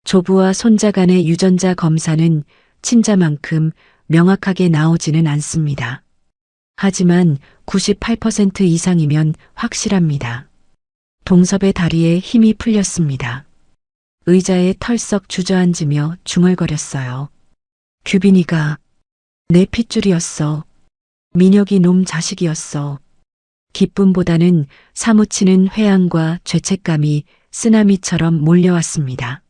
조부와 손자 간의 유전자 검사는 친자만큼 명확하게 나오지는 않습니다. 하지만 98% 이상이면 확실합니다. 동섭의 다리에 힘이 풀렸습니다. 의자에 털썩 주저앉으며 중얼거렸어요. 규빈이가 내 핏줄이었어. 민혁이 놈 자식이었어. 기쁨보다는 사무치는 회한과 죄책감이 쓰나미처럼 몰려왔습니다.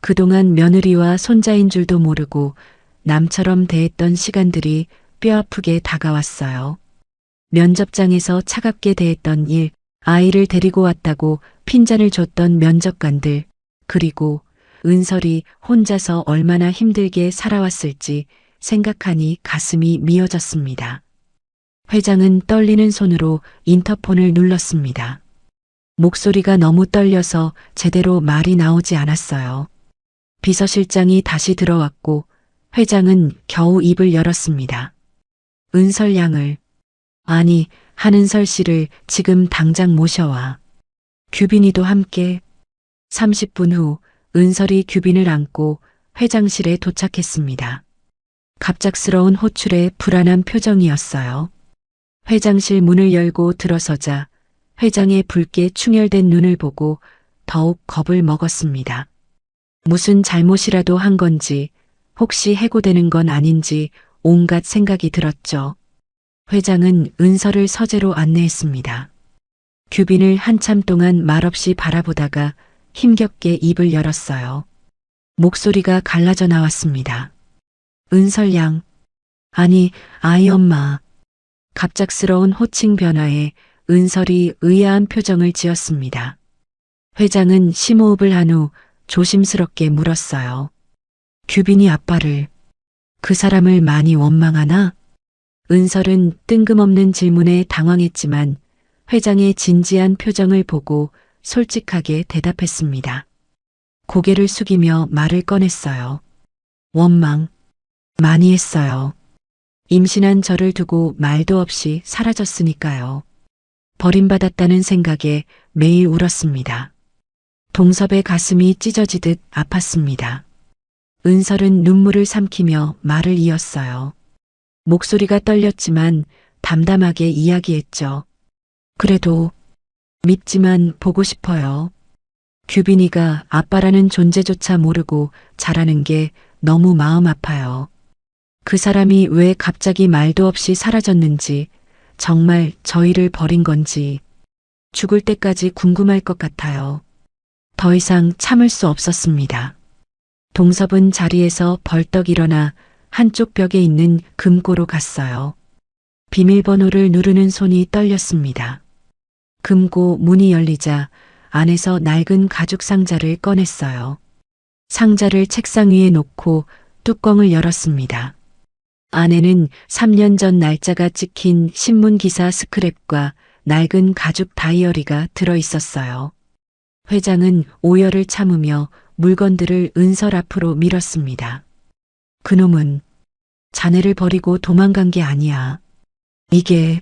그동안 며느리와 손자인 줄도 모르고 남처럼 대했던 시간들이 뼈아프게 다가왔어요. 면접장에서 차갑게 대했던 일, 아이를 데리고 왔다고 핀잔을 줬던 면접관들, 그리고 은설이 혼자서 얼마나 힘들게 살아왔을지 생각하니 가슴이 미어졌습니다. 회장은 떨리는 손으로 인터폰을 눌렀습니다. 목소리가 너무 떨려서 제대로 말이 나오지 않았어요. 비서실장이 다시 들어왔고 회장은 겨우 입을 열었습니다. 은설 양을, 아니 한은설 씨를 지금 당장 모셔와. 규빈이도 함께. 30분 후 은설이 규빈을 안고 회장실에 도착했습니다. 갑작스러운 호출에 불안한 표정이었어요. 회장실 문을 열고 들어서자 회장의 붉게 충혈된 눈을 보고 더욱 겁을 먹었습니다. 무슨 잘못이라도 한 건지, 혹시 해고되는 건 아닌지 온갖 생각이 들었죠. 회장은 은설을 서재로 안내했습니다. 규빈을 한참 동안 말없이 바라보다가 힘겹게 입을 열었어요. 목소리가 갈라져 나왔습니다. 은설 양. 아니, 아이 엄마. 갑작스러운 호칭 변화에 은설이 의아한 표정을 지었습니다. 회장은 심호흡을 한 후 조심스럽게 물었어요. 규빈이 아빠를, 그 사람을 많이 원망하나? 은설은 뜬금없는 질문에 당황했지만 회장의 진지한 표정을 보고 솔직하게 대답했습니다. 고개를 숙이며 말을 꺼냈어요. 원망, 많이 했어요. 임신한 저를 두고 말도 없이 사라졌으니까요. 버림받았다는 생각에 매일 울었습니다. 동섭의 가슴이 찢어지듯 아팠습니다. 은설은 눈물을 삼키며 말을 이었어요. 목소리가 떨렸지만 담담하게 이야기했죠. 그래도 밉지만 보고 싶어요. 규빈이가 아빠라는 존재조차 모르고 자라는 게 너무 마음 아파요. 그 사람이 왜 갑자기 말도 없이 사라졌는지, 정말 저희를 버린 건지 죽을 때까지 궁금할 것 같아요. 더 이상 참을 수 없었습니다. 동섭은 자리에서 벌떡 일어나 한쪽 벽에 있는 금고로 갔어요. 비밀번호를 누르는 손이 떨렸습니다. 금고 문이 열리자 안에서 낡은 가죽 상자를 꺼냈어요. 상자를 책상 위에 놓고 뚜껑을 열었습니다. 안에는 3년 전 날짜가 찍힌 신문기사 스크랩과 낡은 가죽 다이어리가 들어 있었어요. 회장은 오열을 참으며 물건들을 은설 앞으로 밀었습니다. 그놈은 자네를 버리고 도망간 게 아니야. 이게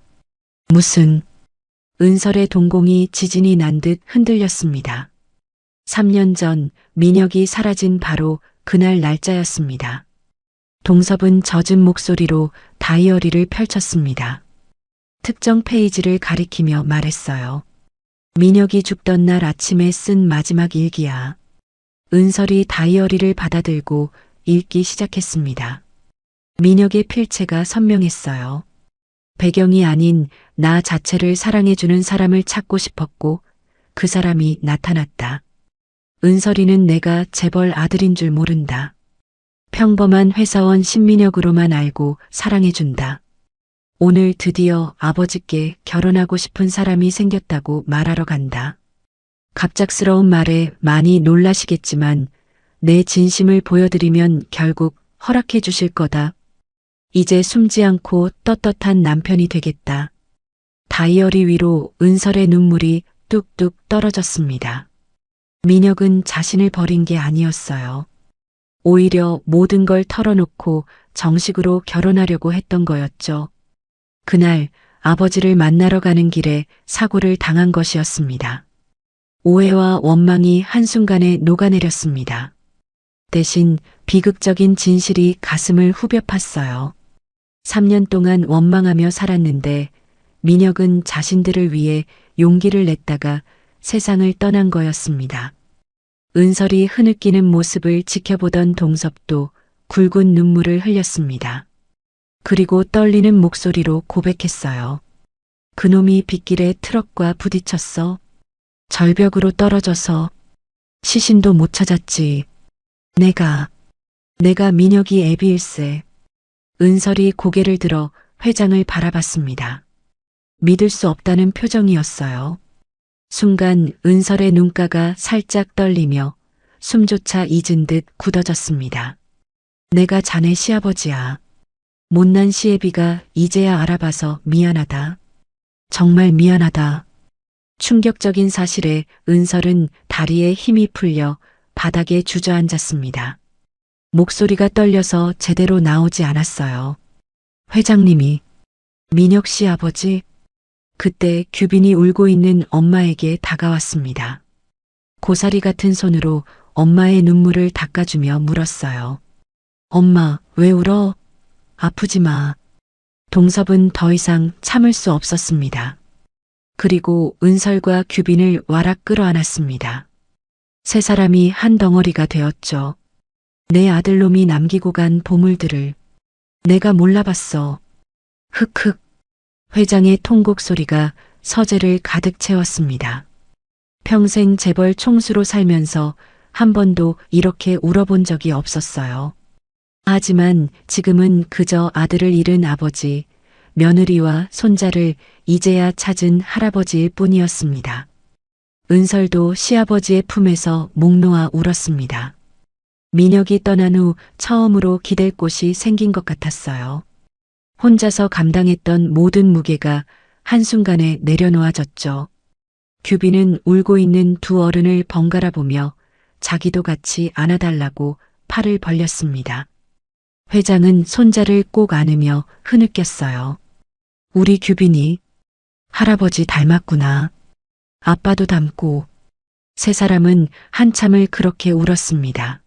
무슨... 은설의 동공이 지진이 난 듯 흔들렸습니다. 3년 전 민혁이 사라진 바로 그날 날짜였습니다. 동섭은 젖은 목소리로 다이어리를 펼쳤습니다. 특정 페이지를 가리키며 말했어요. 민혁이 죽던 날 아침에 쓴 마지막 일기야. 은설이 다이어리를 받아들고 읽기 시작했습니다. 민혁의 필체가 선명했어요. 배경이 아닌 나 자체를 사랑해주는 사람을 찾고 싶었고 그 사람이 나타났다. 은설이는 내가 재벌 아들인 줄 모른다. 평범한 회사원 신민혁으로만 알고 사랑해준다. 오늘 드디어 아버지께 결혼하고 싶은 사람이 생겼다고 말하러 간다. 갑작스러운 말에 많이 놀라시겠지만 내 진심을 보여드리면 결국 허락해 주실 거다. 이제 숨지 않고 떳떳한 남편이 되겠다. 다이어리 위로 은설의 눈물이 뚝뚝 떨어졌습니다. 민혁은 자신을 버린 게 아니었어요. 오히려 모든 걸 털어놓고 정식으로 결혼하려고 했던 거였죠. 그날 아버지를 만나러 가는 길에 사고를 당한 것이었습니다. 오해와 원망이 한순간에 녹아내렸습니다. 대신 비극적인 진실이 가슴을 후벼 팠어요. 3년 동안 원망하며 살았는데 민혁은 자신들을 위해 용기를 냈다가 세상을 떠난 거였습니다. 은설이 흐느끼는 모습을 지켜보던 동섭도 굵은 눈물을 흘렸습니다. 그리고 떨리는 목소리로 고백했어요. 그놈이 빗길에 트럭과 부딪혔어. 절벽으로 떨어져서 시신도 못 찾았지. 내가 민혁이 애비일세. 은설이 고개를 들어 회장을 바라봤습니다. 믿을 수 없다는 표정이었어요. 순간 은설의 눈가가 살짝 떨리며 숨조차 잊은 듯 굳어졌습니다. 내가 자네 시아버지야. 못난 시애비가 이제야 알아봐서 미안하다. 정말 미안하다. 충격적인 사실에 은설은 다리에 힘이 풀려 바닥에 주저앉았습니다. 목소리가 떨려서 제대로 나오지 않았어요. 회장님이 민혁 씨 아버지? 그때 규빈이 울고 있는 엄마에게 다가왔습니다. 고사리 같은 손으로 엄마의 눈물을 닦아주며 물었어요. 엄마, 왜 울어? 아프지 마. 동섭은 더 이상 참을 수 없었습니다. 그리고 은설과 규빈을 와락 끌어안았습니다. 세 사람이 한 덩어리가 되었죠. 내 아들놈이 남기고 간 보물들을 내가 몰라봤어. 흑흑. 회장의 통곡 소리가 서재를 가득 채웠습니다. 평생 재벌 총수로 살면서 한 번도 이렇게 울어본 적이 없었어요. 하지만 지금은 그저 아들을 잃은 아버지, 며느리와 손자를 이제야 찾은 할아버지일 뿐이었습니다. 은설도 시아버지의 품에서 목 놓아 울었습니다. 민혁이 떠난 후 처음으로 기댈 곳이 생긴 것 같았어요. 혼자서 감당했던 모든 무게가 한순간에 내려놓아졌죠. 규빈은 울고 있는 두 어른을 번갈아 보며 자기도 같이 안아달라고 팔을 벌렸습니다. 회장은 손자를 꼭 안으며 흐느꼈어요. 우리 규빈이 할아버지 닮았구나. 아빠도 닮고. 세 사람은 한참을 그렇게 울었습니다.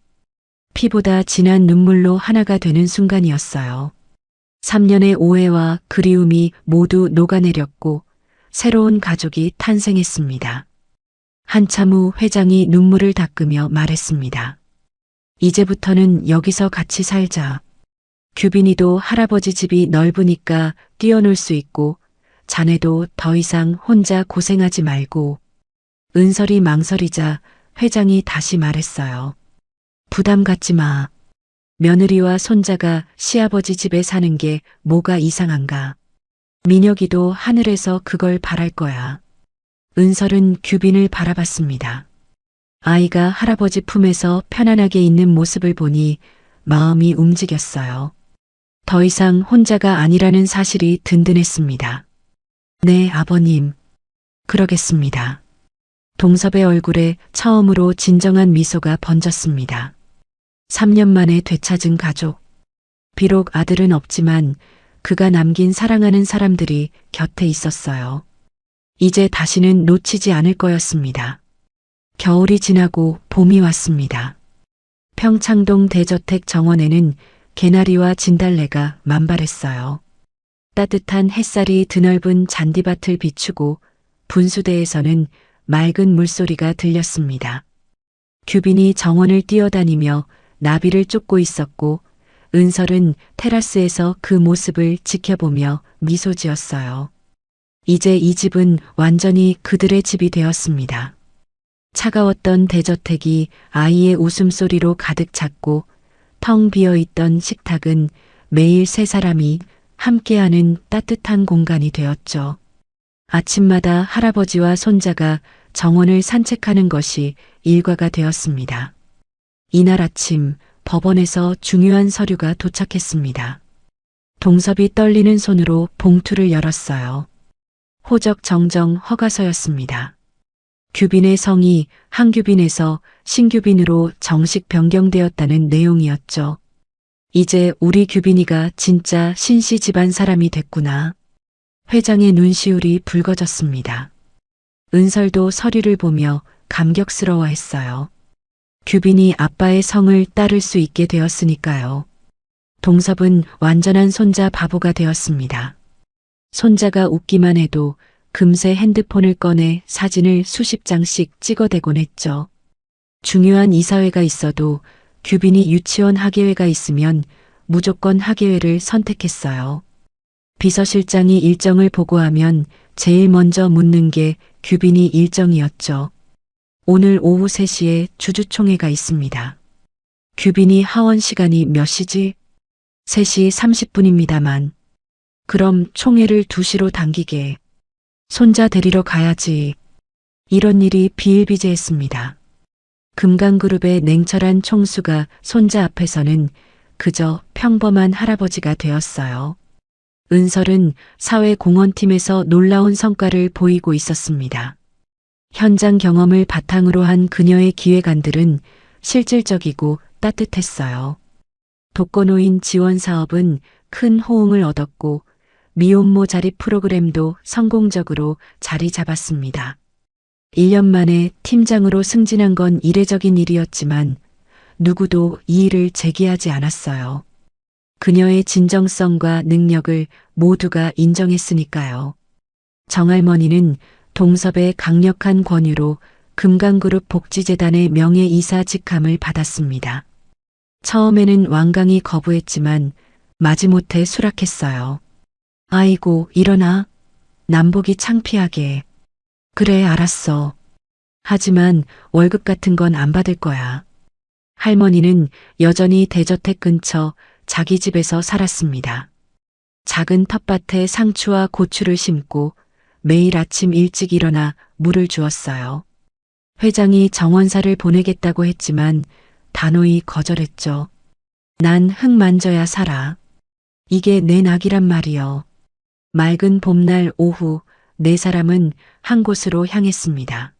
피보다 진한 눈물로 하나가 되는 순간이었어요. 3년의 오해와 그리움이 모두 녹아내렸고 새로운 가족이 탄생했습니다. 한참 후 회장이 눈물을 닦으며 말했습니다. 이제부터는 여기서 같이 살자. 규빈이도 할아버지 집이 넓으니까 뛰어놀 수 있고 자네도 더 이상 혼자 고생하지 말고. 은설이 망설이자 회장이 다시 말했어요. 부담 갖지 마. 며느리와 손자가 시아버지 집에 사는 게 뭐가 이상한가. 민혁이도 하늘에서 그걸 바랄 거야. 은설은 규빈을 바라봤습니다. 아이가 할아버지 품에서 편안하게 있는 모습을 보니 마음이 움직였어요. 더 이상 혼자가 아니라는 사실이 든든했습니다. 네, 아버님. 그러겠습니다. 동섭의 얼굴에 처음으로 진정한 미소가 번졌습니다. 3년 만에 되찾은 가족. 비록 아들은 없지만 그가 남긴 사랑하는 사람들이 곁에 있었어요. 이제 다시는 놓치지 않을 거였습니다. 겨울이 지나고 봄이 왔습니다. 평창동 대저택 정원에는 개나리와 진달래가 만발했어요. 따뜻한 햇살이 드넓은 잔디밭을 비추고 분수대에서는 맑은 물소리가 들렸습니다. 규빈이 정원을 뛰어다니며 나비를 쫓고 있었고 은설은 테라스에서 그 모습을 지켜보며 미소 지었어요. 이제 이 집은 완전히 그들의 집이 되었습니다. 차가웠던 대저택이 아이의 웃음소리로 가득 찼고 텅 비어있던 식탁은 매일 세 사람이 함께하는 따뜻한 공간이 되었죠. 아침마다 할아버지와 손자가 정원을 산책하는 것이 일과가 되었습니다. 이날 아침 법원에서 중요한 서류가 도착했습니다. 동섭이 떨리는 손으로 봉투를 열었어요. 호적 정정 허가서였습니다. 규빈의 성이 한규빈에서 신규빈으로 정식 변경되었다는 내용이었죠. 이제 우리 규빈이가 진짜 신씨 집안 사람이 됐구나. 회장의 눈시울이 붉어졌습니다. 은설도 서류를 보며 감격스러워했어요. 규빈이 아빠의 성을 따를 수 있게 되었으니까요. 동섭은 완전한 손자 바보가 되었습니다. 손자가 웃기만 해도 금세 핸드폰을 꺼내 사진을 수십 장씩 찍어대곤 했죠. 중요한 이사회가 있어도 규빈이 유치원 학예회가 있으면 무조건 학예회를 선택했어요. 비서실장이 일정을 보고하면 제일 먼저 묻는 게 규빈이 일정이었죠. 오늘 오후 3시에 주주총회가 있습니다. 규빈이 하원 시간이 몇 시지? 3시 30분입니다만. 그럼 총회를 2시로 당기게. 손자 데리러 가야지. 이런 일이 비일비재했습니다. 금강그룹의 냉철한 총수가 손자 앞에서는 그저 평범한 할아버지가 되었어요. 은설은 사회공헌팀에서 놀라운 성과를 보이고 있었습니다. 현장 경험을 바탕으로 한 그녀의 기획안들은 실질적이고 따뜻했어요. 독거노인 지원 사업은 큰 호응을 얻었고 미혼모 자립 프로그램도 성공적으로 자리 잡았습니다. 1년 만에 팀장으로 승진한 건 이례적인 일이었지만 누구도 이 일을 제기하지 않았어요. 그녀의 진정성과 능력을 모두가 인정했으니까요. 정할머니는 동섭의 강력한 권유로 금강그룹 복지재단의 명예이사 직함을 받았습니다. 처음에는 완강히 거부했지만 마지못해 수락했어요. 아이고, 일어나. 남복이 창피하게. 그래, 알았어. 하지만 월급 같은 건 안 받을 거야. 할머니는 여전히 대저택 근처 자기 집에서 살았습니다. 작은 텃밭에 상추와 고추를 심고 매일 아침 일찍 일어나 물을 주었어요. 회장이 정원사를 보내겠다고 했지만 단호히 거절했죠. 난 흙 만져야 살아. 이게 내 낙이란 말이여. 맑은 봄날 오후 4사람은 한 곳으로 향했습니다.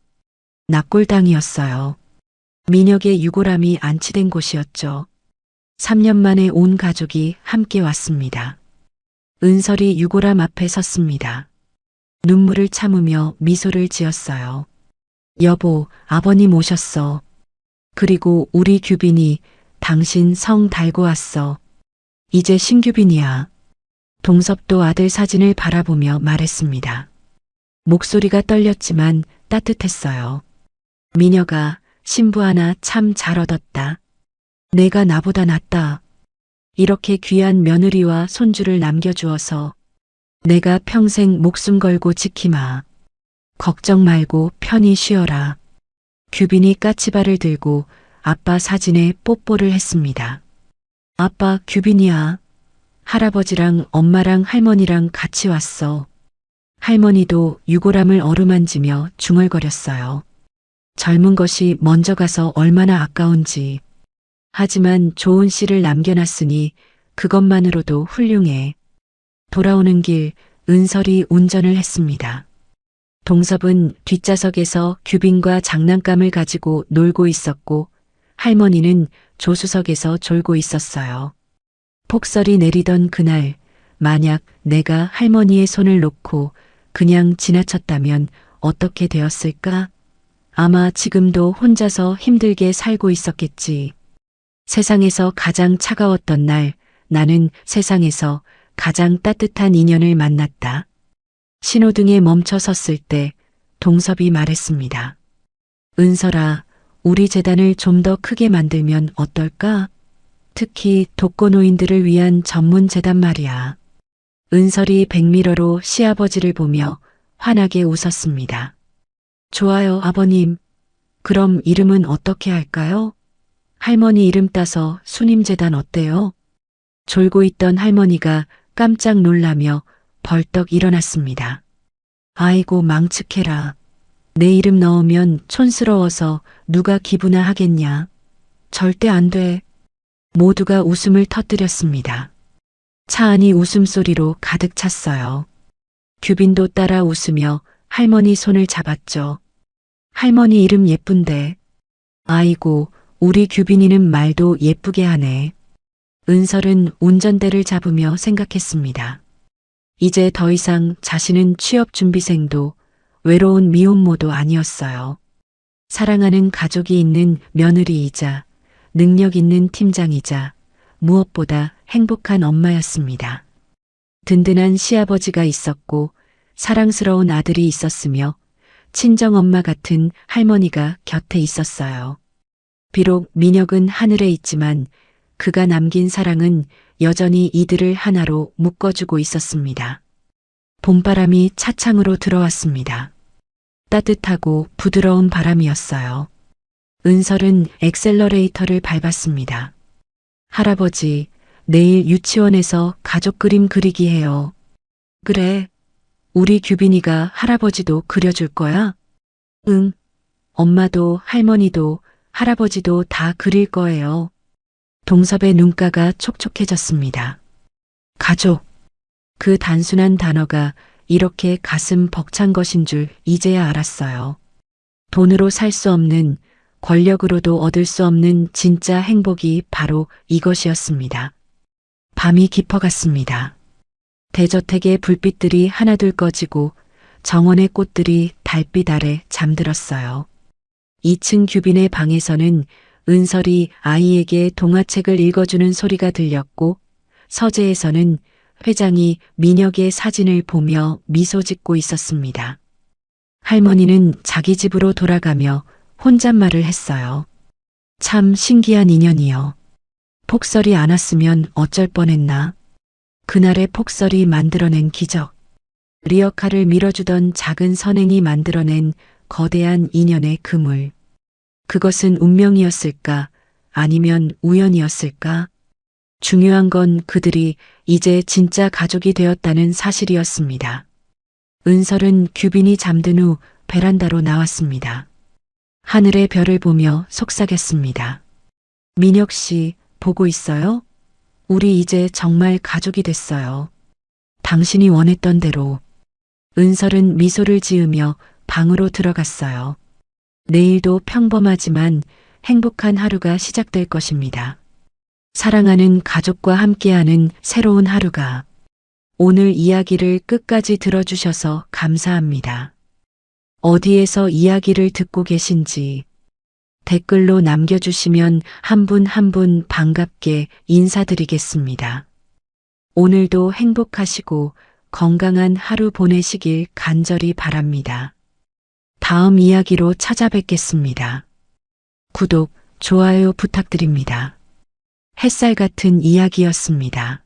납골당이었어요. 민혁의 유골함이 안치된 곳이었죠. 3년 만에 온 가족이 함께 왔습니다. 은설이 유골함 앞에 섰습니다. 눈물을 참으며 미소를 지었어요. 여보, 아버님 오셨어. 그리고 우리 규빈이 당신 성 달고 왔어. 이제 신규빈이야. 동섭도 아들 사진을 바라보며 말했습니다. 목소리가 떨렸지만 따뜻했어요. 미녀가 신부 하나 참 잘 얻었다. 내가 나보다 낫다. 이렇게 귀한 며느리와 손주를 남겨주어서 내가 평생 목숨 걸고 지키마. 걱정 말고 편히 쉬어라. 규빈이 까치발을 들고 아빠 사진에 뽀뽀를 했습니다. 아빠, 규빈이야. 할아버지랑 엄마랑 할머니랑 같이 왔어. 할머니도 유골함을 어루만지며 중얼거렸어요. 젊은 것이 먼저 가서 얼마나 아까운지. 하지만 좋은 씨를 남겨놨으니 그것만으로도 훌륭해. 돌아오는 길 은설이 운전을 했습니다. 동섭은 뒷좌석에서 규빈과 장난감을 가지고 놀고 있었고 할머니는 조수석에서 졸고 있었어요. 폭설이 내리던 그날 만약 내가 할머니의 손을 놓고 그냥 지나쳤다면 어떻게 되었을까? 아마 지금도 혼자서 힘들게 살고 있었겠지. 세상에서 가장 차가웠던 날 나는 세상에서 가장 따뜻한 인연을 만났다. 신호등에 멈춰 섰을 때 동섭이 말했습니다. 은설아, 우리 재단을 좀 더 크게 만들면 어떨까? 특히 독거노인들을 위한 전문 재단 말이야. 은설이 백미러로 시아버지를 보며 환하게 웃었습니다. 좋아요, 아버님. 그럼 이름은 어떻게 할까요? 할머니 이름 따서 수님재단 어때요? 졸고 있던 할머니가 깜짝 놀라며 벌떡 일어났습니다. 아이고 망측해라. 내 이름 넣으면 촌스러워서 누가 기부나 하겠냐. 절대 안 돼. 모두가 웃음을 터뜨렸습니다. 차 안이 웃음소리로 가득 찼어요. 규빈도 따라 웃으며 할머니 손을 잡았죠. 할머니 이름 예쁜데. 아이고, 우리 규빈이는 말도 예쁘게 하네. 은설은 운전대를 잡으며 생각했습니다. 이제 더 이상 자신은 취업준비생도 외로운 미혼모도 아니었어요. 사랑하는 가족이 있는 며느리이자 능력 있는 팀장이자 무엇보다 행복한 엄마였습니다. 든든한 시아버지가 있었고 사랑스러운 아들이 있었으며 친정엄마 같은 할머니가 곁에 있었어요. 비록 민혁은 하늘에 있지만 그가 남긴 사랑은 여전히 이들을 하나로 묶어주고 있었습니다. 봄바람이 차창으로 들어왔습니다. 따뜻하고 부드러운 바람이었어요. 은설은 엑셀러레이터를 밟았습니다. 할아버지, 내일 유치원에서 가족 그림 그리기 해요. 그래. 우리 규빈이가 할아버지도 그려줄 거야? 응. 엄마도 할머니도 할아버지도 다 그릴 거예요. 동섭의 눈가가 촉촉해졌습니다. 가족. 그 단순한 단어가 이렇게 가슴 벅찬 것인 줄 이제야 알았어요. 돈으로 살 수 없는, 권력으로도 얻을 수 없는 진짜 행복이 바로 이것이었습니다. 밤이 깊어갔습니다. 대저택의 불빛들이 하나둘 꺼지고 정원의 꽃들이 달빛 아래 잠들었어요. 2층 규빈의 방에서는 은설이 아이에게 동화책을 읽어주는 소리가 들렸고 서재에서는 회장이 민혁의 사진을 보며 미소 짓고 있었습니다. 할머니는 자기 집으로 돌아가며 혼잣말을 했어요. 참 신기한 인연이요. 폭설이 안 왔으면 어쩔 뻔했나. 그날의 폭설이 만들어낸 기적. 리어카를 밀어주던 작은 선행이 만들어낸 거대한 인연의 그물. 그것은 운명이었을까? 아니면 우연이었을까? 중요한 건 그들이 이제 진짜 가족이 되었다는 사실이었습니다. 은설은 규빈이 잠든 후 베란다로 나왔습니다. 하늘의 별을 보며 속삭였습니다. 민혁 씨, 보고 있어요? 우리 이제 정말 가족이 됐어요. 당신이 원했던 대로. 은설은 미소를 지으며 방으로 들어갔어요. 내일도 평범하지만 행복한 하루가 시작될 것입니다. 사랑하는 가족과 함께하는 새로운 하루가. 오늘 이야기를 끝까지 들어주셔서 감사합니다. 어디에서 이야기를 듣고 계신지 댓글로 남겨주시면 한 분 한 분 반갑게 인사드리겠습니다. 오늘도 행복하시고 건강한 하루 보내시길 간절히 바랍니다. 다음 이야기로 찾아뵙겠습니다. 구독, 좋아요 부탁드립니다. 햇살 같은 이야기였습니다.